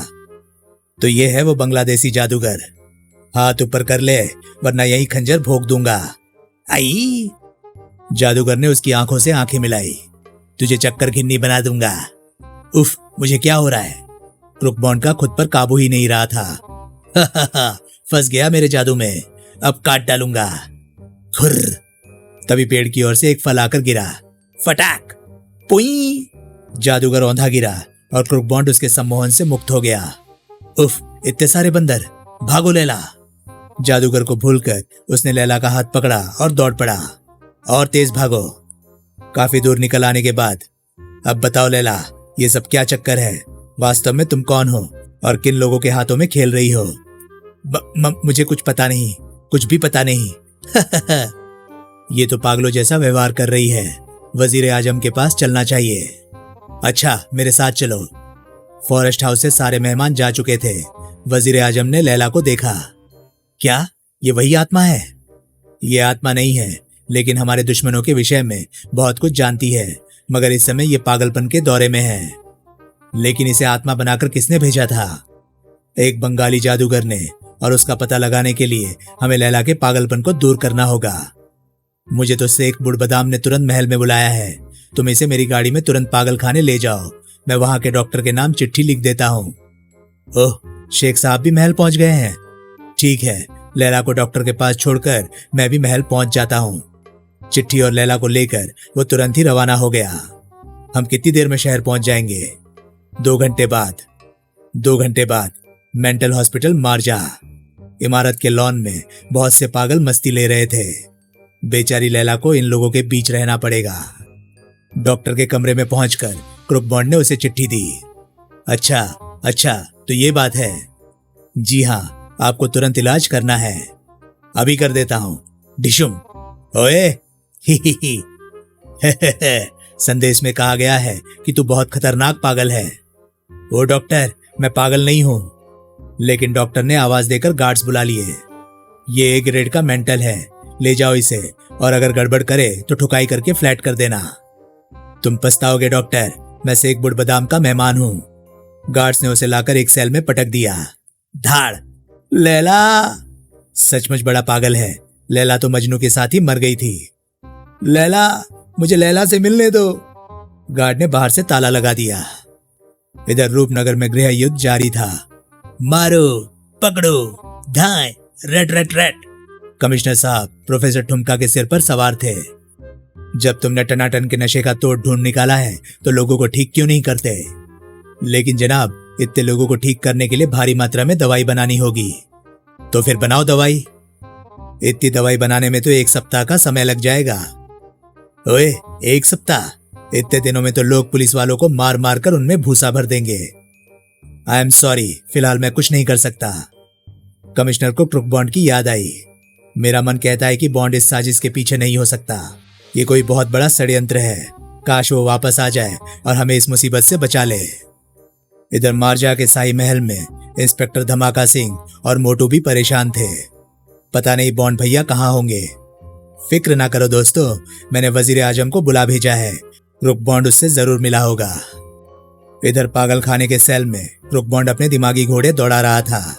तो ये है वो बांग्लादेशी जादूगर। हाथ ऊपर कर ले, वरना यही खंजर भोंक दूंगा। आई! जादूगर ने उसकी आंखों से आंखें मिलाई। तुझे चक्कर घिन्नी बना दूंगा। उफ, मुझे क्या हो रहा है? क्रुक बॉन्ड का खुद पर काबू ही नहीं रहा था। फंस गया मेरे जादू में, अब काट डालूंगा। खुर! तभी पेड़ की ओर से एक फल आकर गिरा। फटाक! पुई! जादूगर औंधा गिरा और क्रुक बॉन्ड उसके सम्मोहन से मुक्त हो गया। उफ, इतने सारे बंदर! भागो लैला! जादूगर को भूलकर उसने लैला का हाथ पकड़ा और दौड़ पड़ा। और तेज भागो। काफी दूर निकल आने के बाद, अब बताओ लैला, ये सब क्या चक्कर है? वास्तव में तुम कौन हो और किन लोगों के हाथों में खेल रही हो? मुझे कुछ पता नहीं, कुछ भी पता नहीं। ये तो पागलों जैसा व्यवहार कर रही है। वजीर आजम के पास चलना चाहिए। अच्छा, मेरे साथ चलो। फॉरेस्ट हाउस से सारे मेहमान जा चुके थे। वजीर आजम ने लैला को देखा। क्या ये वही आत्मा है? ये आत्मा नहीं है, लेकिन हमारे दुश्मनों के विषय में बहुत कुछ जानती है, मगर इस समय ये पागलपन के दौरे में है। लेकिन इसे आत्मा बनाकर किसने भेजा था? एक बंगाली जादूगर ने, और उसका पता लगाने के लिए हमें लैला के पागलपन को दूर करना होगा। मुझे तो शेख बुड़बदाम ने तुरंत महल में बुलाया है। तुम इसे मेरी गाड़ी में तुरंत पागल खाने ले जाओ। मैं वहां के डॉक्टर के नाम चिट्ठी लिख देता हूँ। ओह, शेख साहब भी महल पहुंच गए हैं। ठीक है, लैला को डॉक्टर के पास छोड़कर मैं भी महल पहुंच जाता हूँ। चिट्ठी और लैला को लेकर वो तुरंत ही रवाना हो गया। हम कितनी देर में शहर पहुंच जाएंगे? 2 घंटे बाद। 2 घंटे बाद मेंटल हॉस्पिटल मार्जा। इमारत के लॉन में बहुत से पागल मस्ती ले रहे थे। बेचारी लैला को इन लोगों के बीच रहना पड़ेगा। डॉक्टर के कमरे में पहुंचकर क्रुक बॉन्ड ने उसे चिट्ठी दी। अच्छा, तो ये बात है। जी हाँ, आपको तुरंत इलाज करना है। अभी कर देता हूं। डिशुम। ओए, ही। संदेश में कहा गया है कि तू बहुत खतरनाक पागल है। ओ डॉक्टर, मैं पागल नहीं हूं। लेकिन डॉक्टर ने आवाज देकर गार्ड्स बुला लिए। ये A ग्रेड का मेंटल है, ले जाओ इसे, और अगर गड़बड़ करे तो ठुकाई करके फ्लैट कर देना। तुम पछताओगे डॉक्टर, मैं शेख बुड़बदाम का मेहमान हूं। गार्ड्स ने उसे लाकर एक सेल में पटक दिया। धाड़। लैला सचमुच बड़ा पागल है। लैला तो मजनू के साथ ही मर गई थी। लैला, मुझे लैला से मिलने दो। गार्ड ने बाहर से ताला लगा दिया। इधर रूपनगर में गृह युद्ध जारी था। मारो, पकड़ो, धाए, रट रट रट। कमिश्नर साहब प्रोफेसर ठुमका के सिर पर सवार थे। जब तुमने टनाटन के नशे का तोड़ ढूंढ निकाला है तो लोगों को ठीक क्यों नहीं करते? लेकिन जनाब, इतने लोगों को ठीक करने के लिए भारी मात्रा में दवाई बनानी होगी। तो फिर बनाओ दवाई। इतनी दवाई बनाने में तो 1 सप्ताह का समय लग जाएगा। ओए, 1 सप्ताह? इतने दिनों में तो लोग पुलिस वालों को मार मार कर उनमें भूसा भर देंगे। आई एम सॉरी, फिलहाल मैं कुछ नहीं कर सकता। कमिश्नर को क्रुक बॉन्ड की याद आई। मेरा मन कहता है कि बॉन्ड इस साजिश के पीछे नहीं हो सकता। ये कोई बहुत बड़ा षड्यंत्र है। काश वो वापस आ जाए और हमें इस मुसीबत से बचा ले। इधर मार्जा के शाही महल में इंस्पेक्टर धमाका सिंह और मोटू भी परेशान थे। पता नहीं बॉन्ड भैया कहाँ होंगे। फिक्र ना करो दोस्तों, मैंने वजीर आजम को बुला भेजा है। क्रुक बॉन्ड उससे जरूर मिला होगा। इधर पागल खाने के सेल में क्रुक बॉन्ड अपने दिमागी घोड़े दौड़ा रहा था।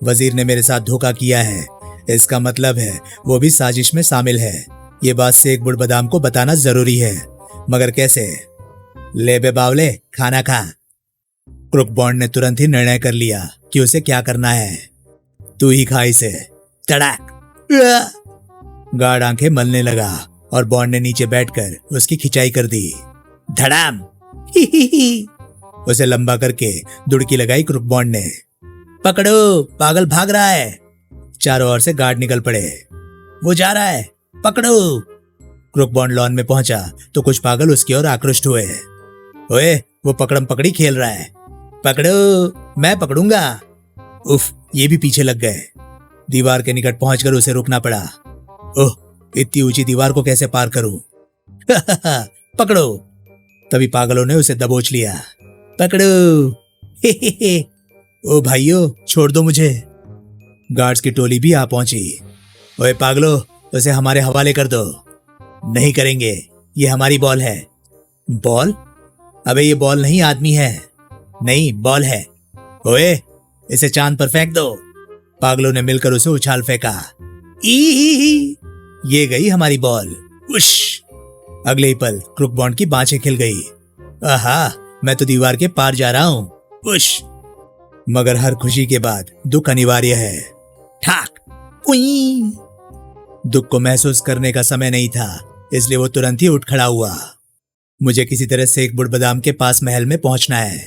वजीर ने मेरे साथ धोखा किया है, इसका मतलब है वो भी साजिश में शामिल है। ये बात शेख बुड़बदाम को बताना जरूरी है, मगर कैसे? ले बे बावले, खाना खा। क्रुक बॉन्ड ने तुरंत ही निर्णय कर लिया कि उसे क्या करना है। तू ही खा इसे। तड़ाक। गार्ड आंखें मलने लगा और बॉन्ड ने नीचे बैठकर उसकी खिंचाई कर दी। धड़ाम। उसे लंबा करके दुड़की लगाई क्रुक बॉन्ड ने। पकड़ो, पागल भाग रहा है। चारों ओर से गार्ड निकल पड़े। वो जा रहा है, पकड़ो। क्रुक बॉन्ड लॉन में पहुंचा तो कुछ पागल उसकी ओर आकृष्ट हुए। ओए, वो पकड़म पकड़ी खेल रहा है। पकड़ो, मैं पकड़ूंगा। उफ, ये भी पीछे लग गए। दीवार के निकट पहुंचकर उसे रुकना पड़ा। ओह, इतनी ऊंची दीवार को कैसे पार करूं? पकड़ो। तभी पागलों ने उसे दबोच लिया। पकड़ो। ओ भाइयों, छोड़ दो मुझे। गार्ड्स की टोली भी आ पहुंची। ओए पागलो, उसे हमारे हवाले कर दो। नहीं करेंगे, ये हमारी बॉल है। बॉल? अबे ये बॉल नहीं, आदमी है। नहीं, बॉल है। ओए, इसे चांद पर फेंक दो। पागलों ने मिलकर उसे उछाल फेंका। ई, ये गई हमारी बॉल। उश! अगले ही पल क्रुक बॉन्ड की बाँछें खिल गई। आहा, मैं तो दीवार के पार जा रहा हूं। उश! मगर हर खुशी के बाद दुख अनिवार्य है। ठाक। उई! दुख को महसूस करने का समय नहीं था, इसलिए वो तुरंत ही उठ खड़ा हुआ। मुझे किसी तरह शेख बुड़बदाम के पास महल में पहुंचना है।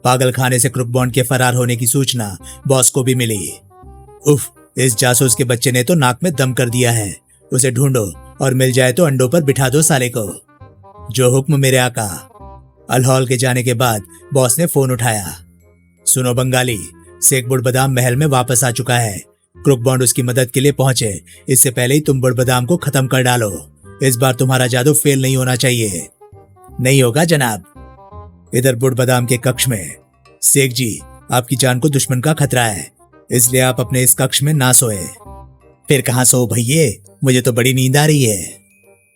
पागल खाने से क्रुक बॉन्ड के फरार होने की सूचना बॉस को भी मिली। उफ, इस जासूस के बच्चे ने तो नाक में दम कर दिया है। उसे ढूंढो और मिल जाए तो अंडों पर बिठा दो साले को। जो हुक्म मेरे आका। अलहौल के जाने के बाद बॉस ने फोन उठाया। सुनो बंगाली, शेख बुड़बदाम महल में वापस आ चुका है। क्रुक बॉन्ड उसकी मदद के लिए पहुंचे। इससे पहले ही तुम बुड़बदाम को खत्म कर डालो। इस बार तुम्हारा जादू फेल नहीं होना चाहिए। नहीं होगा जनाब। इधर बुड़बदाम के कक्ष में शेख जी, आपकी जान को दुश्मन का खतरा है, इसलिए आप अपने इस कक्ष में ना सोए। फिर कहाँ सो भैये, मुझे तो बड़ी नींद आ रही है।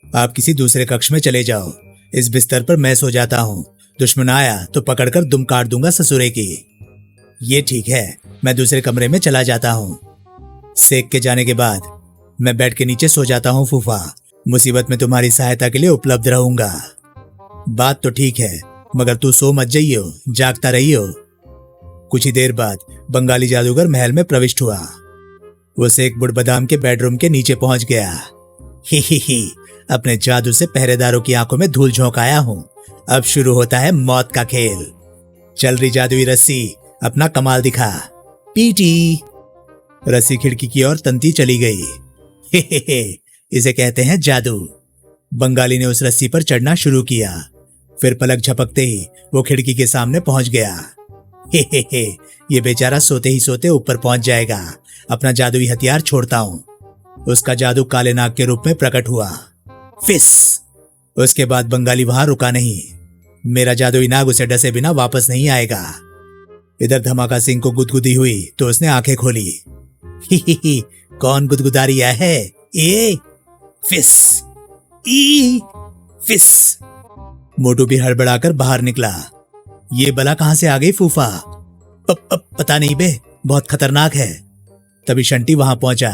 आप किसी दूसरे कक्ष में चले जाओ, इस बिस्तर पर मैं सो जाता हूँ। दुश्मन आया तो पकड़कर दुम काट दूंगा ससुरे की। ये ठीक है, मैं दूसरे कमरे में चला जाता हूँ। शेख के जाने के बाद मैं बेड के नीचे सो जाता हूँ फूफा। मुसीबत में तुम्हारी सहायता के लिए उपलब्ध रहूंगा। बात तो ठीक है, मगर तू सो मत जाइयो, जागता रहियो। कुछ ही देर बाद बंगाली जादूगर महल में प्रविष्ट हुआ। वो शेख बुढ़बदाम के बेडरूम के नीचे पहुंच गया। ही, अपने जादू से पहरेदारों की आंखों में धूल झोंकाया हूं। अब शुरू होता है मौत का खेल। चल रही जादुई रस्सी, अपना कमाल दिखा। पीटी। रस्सी खिड़की की ओर तंती चली गई। हे, इसे कहते हैं जादू। बंगाली ने उस रस्सी पर चढ़ना शुरू किया। फिर पलक झपकते ही वो खिड़की के सामने पहुंच गया। हे, ये बेचारा सोते ही सोते ऊपर पहुंच जाएगा। अपना जादुई हथियार छोड़ता हूं। उसका जादू काले नाग के रूप में प्रकट हुआ। फिस। उसके बाद बंगाली वहां रुका नहीं। मेरा जादुई नाग उसे डसे बिना वापस नहीं आएगा। इधर धमाका सिंह को गुदगुदी हुई तो उसने आंखें खोली। ही, कौन गुदगुदा रिया है? ए फिस, ई फिस। मोटू भी हड़बड़ाकर बाहर निकला। ये बला कहां से आ गई फूफा? पता नहीं बे, बहुत खतरनाक है। तभी शंटी वहां पहुंचा।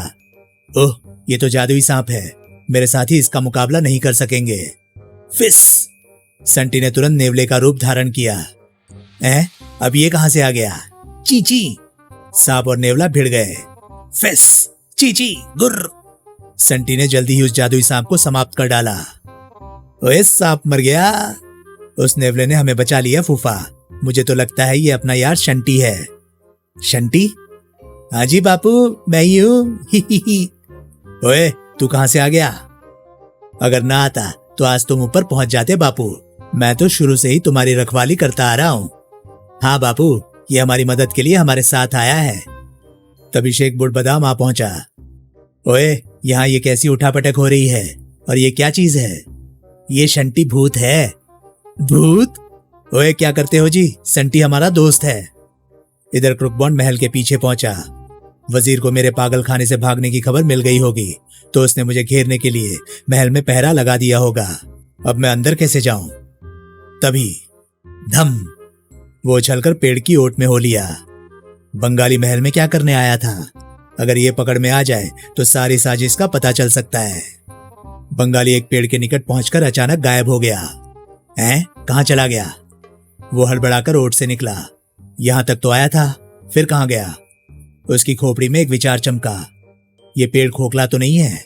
ओह, ये तो जादुई सांप है, मेरे साथी इसका मुकाबला नहीं कर सकेंगे। फिस। संटी ने तुरंत नेवले का रूप धारण किया। अब ये कहां से आ गया? चीची। सांप और नेवला भिड़ गए। फिस, चीची, गुर्र। संटी ने जल्दी ही उस जादुई सांप को समाप्त कर डाला। ओए, सांप मर गया। उस नेवले ने हमें बचा लिया फूफा। मुझे तो लगता है ये अपना यार शंटी है। शंटी? हाँ जी बापू, मैं ही हूं। ओए, तू कहां से आ गया? अगर ना आता तो आज तुम ऊपर पहुंच जाते बापू। मैं तो शुरू से ही तुम्हारी रखवाली करता आ रहा हूं। हाँ बापू, ये हमारी मदद के लिए हमारे साथ आया है। तभी शेख बुढ़बदाम आ पहुंचा। ओए, यहाँ ये कैसी उठापटक हो रही है? और ये क्या चीज है? ये शंटी भूत है। भूत? ओए, क्या करते हो जी? संटी हमारा दोस्त है। इधर क्रुकबॉन्ड महल के पीछे पहुंचा। वजीर को मेरे पागल खाने से भागने की खबर मिल गई होगी तो उसने मुझे घेरने के लिए महल में पहरा लगा दिया होगा। अब मैं अंदर कैसे जाऊं? तभी धम, वो उछलकर पेड़ की ओट में हो लिया। बंगाली महल में क्या करने आया था? अगर ये पकड़ में आ जाए तो सारी साजिश का पता चल सकता है। बंगाली एक पेड़ के निकट पहुंचकर अचानक गायब हो गया। कहां चला गया? वो हड़बड़ाकर ओट से निकला। यहां तक तो आया था, फिर कहां गया? उसकी खोपड़ी में एक विचार चमका। ये पेड़ खोखला तो नहीं है?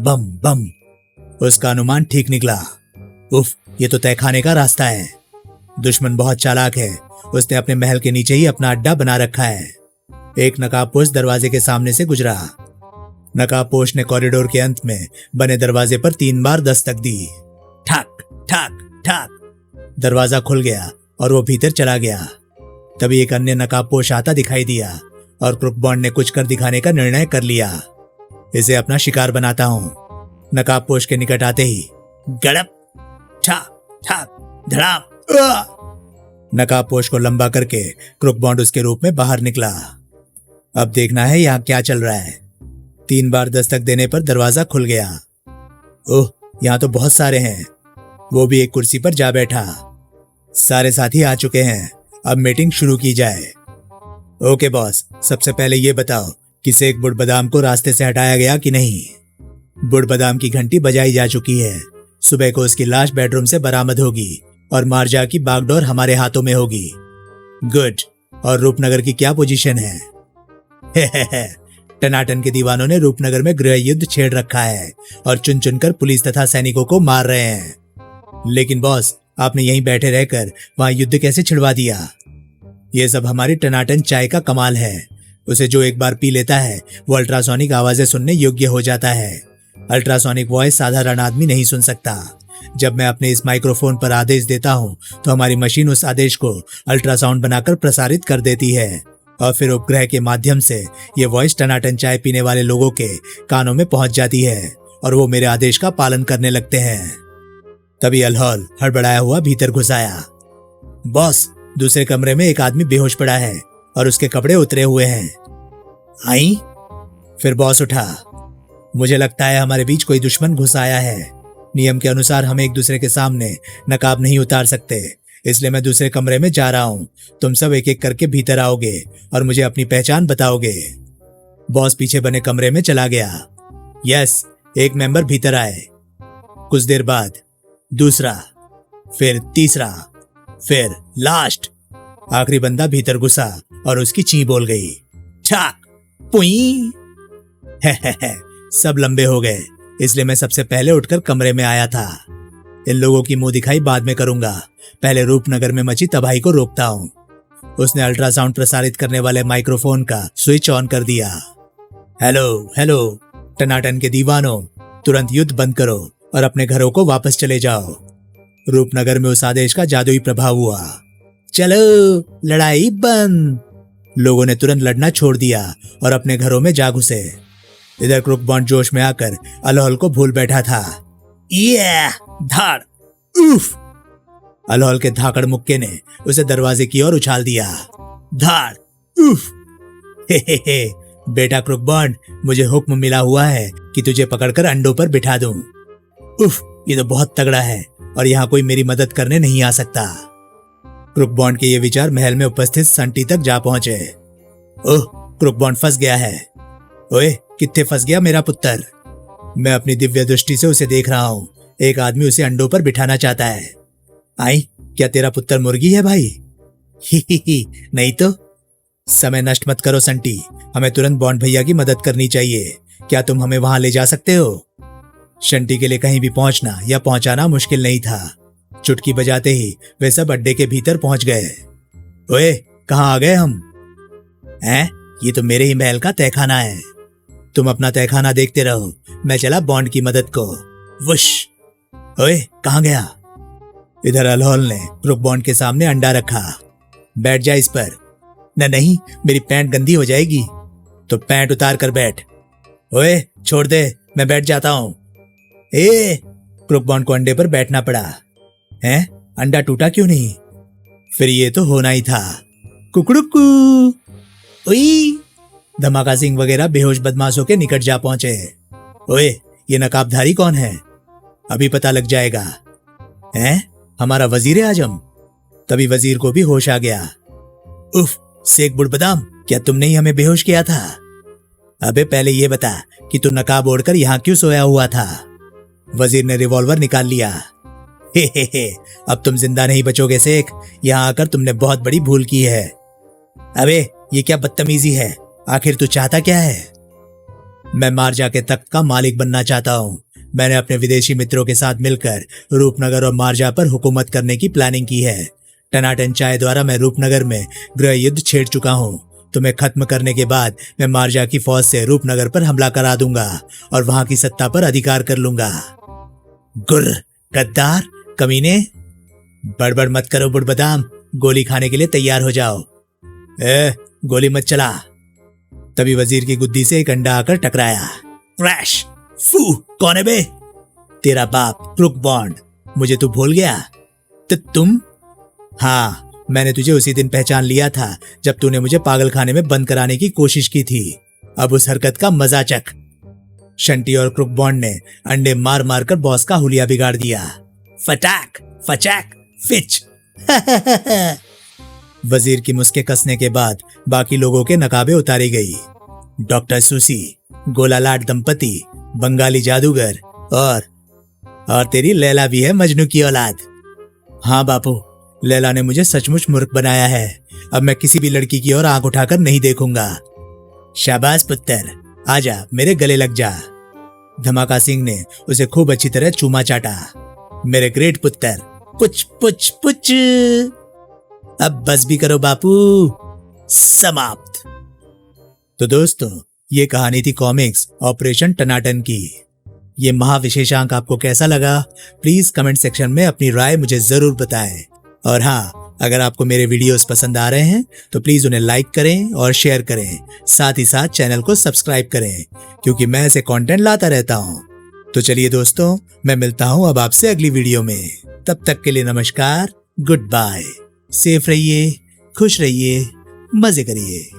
बम बम। उसका अनुमान ठीक निकला। उफ, ये तो तहखाने का रास्ता है। दुश्मन बहुत चालाक है। उसने अपने महल के नीचे ही अपना अड्डा बना रखा है। एक नकाबपोश दरवाजे के सामने से गुजरा। नकाबपोश ने कॉरिडोर के अंत में बने दरवाजे पर 3 बार दस्तक दी। ठाक ठाक ठाक। दरवाजा खुल गया और वो भीतर चला गया। तभी एक अन्य नकाबपोश आता दिखाई दिया और क्रुकबॉन्ड ने कुछ कर दिखाने का निर्णय कर लिया। इसे अपना शिकार बनाता हूं। नकाबपोश के निकट आते ही गड़प, ठाक ठाक, धड़ाम। नकाबपोश को लंबा करके क्रुकबॉन्ड उसके रूप में बाहर निकला। अब देखना है यहाँ क्या चल रहा है। 3 बार दस्तक देने पर दरवाजा खुल गया। ओह, यहाँ तो बहुत सारे हैं। वो भी एक कुर्सी पर जा बैठा। सारे साथी आ चुके हैं, अब मीटिंग शुरू की जाए। ओके बॉस, सबसे पहले ये बताओ कि शेख बुढ़बदाम को रास्ते से हटाया गया कि नहीं? बुढ़बदाम की घंटी बजाई जा चुकी है। सुबह को उसकी लाश बेडरूम से बरामद होगी और मार्जा की बागडोर हमारे हाथों में होगी। गुड। और रूपनगर की क्या पोजीशन है? टनाटन के दीवानों ने रूपनगर में गृह युद्ध छेड़ रखा है और चुन चुनकर पुलिस तथा सैनिकों को मार रहे हैं। लेकिन बॉस, आपने यहीं बैठे रहकर वहां युद्ध कैसे छिड़वा दिया? ये सब हमारी टनाटन चाय का कमाल है। उसे जो एक बार पी लेता है वो अल्ट्रासोनिक आवाजें सुनने योग्य हो जाता है। अल्ट्रासोनिक वॉइस साधारण आदमी नहीं सुन सकता। जब मैं अपने इस माइक्रोफोन पर आदेश देता हूँ तो हमारी मशीन उस आदेश को अल्ट्रासाउंड बनाकर प्रसारित कर देती है और फिर उपग्रह के माध्यम से ये वॉइस टनाटन चाय पीने वाले लोगों के कानों में पहुंच जाती है और वो मेरे आदेश का पालन करने लगते हैं। तभी अल्हौल हड़बड़ाया हुआ भीतर घुस आया। बॉस, दूसरे कमरे में एक आदमी बेहोश पड़ा है और उसके कपड़े उतरे हुए हैं। आई? फिर बॉस उठा। मुझे लगता है हमारे बीच कोई दुश्मन घुस आया है। नियम के अनुसार हम एक दूसरे के सामने नकाब नहीं उतार सकते, इसलिए मैं दूसरे कमरे में जा रहा हूं। तुम सब एक एक करके भीतर आओगे और मुझे अपनी पहचान बताओगे। बॉस पीछे बने कमरे में चला गया। यस, एक मेंबर भीतर आए। कुछ देर बाद दूसरा, फिर तीसरा, फिर लास्ट। आखिरी बंदा भीतर घुसा और उसकी ची बोल गई। छाक पुई। सब लंबे हो गए, इसलिए मैं सबसे पहले उठकर कमरे में आया था। इन लोगों की मुंह दिखाई बाद में करूंगा, पहले रूपनगर में मची तबाही को रोकता हूं। उसने अल्ट्रासाउंड प्रसारित करने वाले माइक्रोफोन का स्विच ऑन कर दिया। हेलो हेलो टनाटन के दीवानों, तुरंत युद्ध बंद करो और अपने घरों को वापस चले जाओ। रूपनगर में उस आदेश का जादुई प्रभाव हुआ। चलो लड़ाई बंद। लोगों ने तुरंत लड़ना छोड़ दिया और अपने घरों में जा घुसे। इधर क्रुक बॉन्ड जोश में आकर अलोहल को भूल बैठा था। ये धाड़ उफ। अलोहल के धाकड़ मुक्के ने उसे दरवाजे की ओर उछाल दिया। धाड़ उफ। हे बेटा क्रुक बॉन्ड, मुझे हुक्म मिला हुआ है कि तुझे पकड़कर अंडों पर बिठा दूं। उफ, ये तो बहुत तगड़ा है और यहाँ कोई मेरी मदद करने नहीं आ सकता। क्रुक बॉन्ड के ये विचार महल में उपस्थित संटी तक जा पहुंचे। ओह, क्रुक बॉन्ड फंस गया है। ओए, कित्थे फंस गया मेरा पुत्र? मैं अपनी दिव्य दृष्टि से उसे देख रहा हूँ। एक आदमी उसे अंडों पर बिठाना चाहता है। आई, क्या तेरा पुत्र मुर्गी है भाई? ही नहीं तो। समय नष्ट मत करो संटी, हमें तुरंत बॉन्ड भैया की मदद करनी चाहिए। क्या तुम हमें वहां ले जा सकते हो? शंटी के लिए कहीं भी पहुंचना या पहुंचाना मुश्किल नहीं था। चुटकी बजाते ही वे सब अड्डे के भीतर पहुंच गए। ओए, कहां आ गए हम? हैं? ये तो मेरे ही महल का तहखाना है। तुम अपना तहखाना देखते रहो, मैं चला बॉन्ड की मदद को। वुश। ओए, कहां गया? इधर अलोहल ने क्रुक बॉन्ड के सामने अंडा रखा। बैठ जा इस पर। नहीं, मेरी पैंट गंदी हो जाएगी। तो पैंट उतार कर बैठ। ओए, छोड़ दे, मैं बैठ जाता हूं। क्रुक बॉन्ड को अंडे पर बैठना पड़ा। हैं? अंडा टूटा क्यों नहीं? फिर ये तो होना ही था। कुकड़ुकू। ओई। धमाका सिंह वगैरह बेहोश बदमाशों के निकट जा पहुंचे। ओए, ये नकाबधारी कौन है? अभी पता लग जाएगा। हैं? हमारा वजीर आजम। तभी वजीर को भी होश आ गया। उफ, शेख बुड़बदाम, क्या तुमने ही हमें बेहोश किया था? अबे पहले ये बता कि तू नकाब ओढ़कर यहाँ क्यों सोया हुआ था? वजीर ने रिवॉल्वर निकाल लिया। हे, अब तुम जिंदा नहीं बचोगे शेख। यहाँ आकर तुमने बहुत बड़ी भूल की है। अबे ये क्या बदतमीजी है? आखिर तू चाहता क्या है? मैं मार्जा के तख्त का मालिक बनना चाहता हूँ। मैंने अपने विदेशी मित्रों के साथ मिलकर रूपनगर और मार्जा पर हुकूमत करने की प्लानिंग की है। टनाटन चाय द्वारा मैं रूपनगर में गृह युद्ध छेड़ चुका हूँ। तुम्हें खत्म करने के बाद मैं मार्जा की फौज से रूपनगर पर हमला करा दूंगा और वहां की सत्ता पर अधिकार कर लूंगा। गुर्र, गद्दार, कमीने, बड़बड़ मत करो बुड़बदाम, गोली खाने के लिए तैयार हो जाओ। गोली मत चला। तभी वजीर की गुद्दी से एक अंडा आकर टकराया। क्रैश। फू, कौन है बे? तेरा बाप क्रुक बॉन्ड। मुझे तू भूल गया? तो तुम? हाँ, मैंने तुझे उसी दिन पहचान लिया था जब तूने मुझे पागल खाने में बंद कराने की कोशिश की थी। अब उस हरकत का मजा चख। शंटी और क्रुक बॉन्ड ने अंडे मार मार कर बॉस का हुलिया बिगाड़ दिया। फटाक फचाक फिच। वजीर की मुस्के कसने के बाद बाकी लोगों के नकाबे उतारी गई। डॉक्टर सुसी, गोलालाट दंपति, बंगाली जादूगर और तेरी लैला भी है मजनू की औलाद। हाँ बापू, लैला ने मुझे सचमुच मूर्ख बनाया है। अब मैं किसी भी लड़की की ओर आंख उठाकर नहीं देखूंगा। शाबाश पुत्र, आजा मेरे गले लग जा। धमाका सिंह ने उसे खूब अच्छी तरह चूमा चाटा। मेरे ग्रेट पुत्र, पुच पुच पुच। अब बस भी करो बापू। समाप्त। तो दोस्तों, ये कहानी थी कॉमिक्स ऑपरेशन टनाटन की। ये महाविशेषांक आपको कैसा लगा? प्लीज कमेंट सेक्शन में अपनी राय मुझे जरूर बताएं। और हाँ, अगर आपको मेरे वीडियोस पसंद आ रहे हैं तो प्लीज उन्हें लाइक करें और शेयर करें। साथ ही साथ चैनल को सब्सक्राइब करें, क्योंकि मैं ऐसे कंटेंट लाता रहता हूँ। तो चलिए दोस्तों, मैं मिलता हूँ अब आपसे अगली वीडियो में। तब तक के लिए नमस्कार, गुड बाय। सेफ रहिए, खुश रहिए, मजे करिए।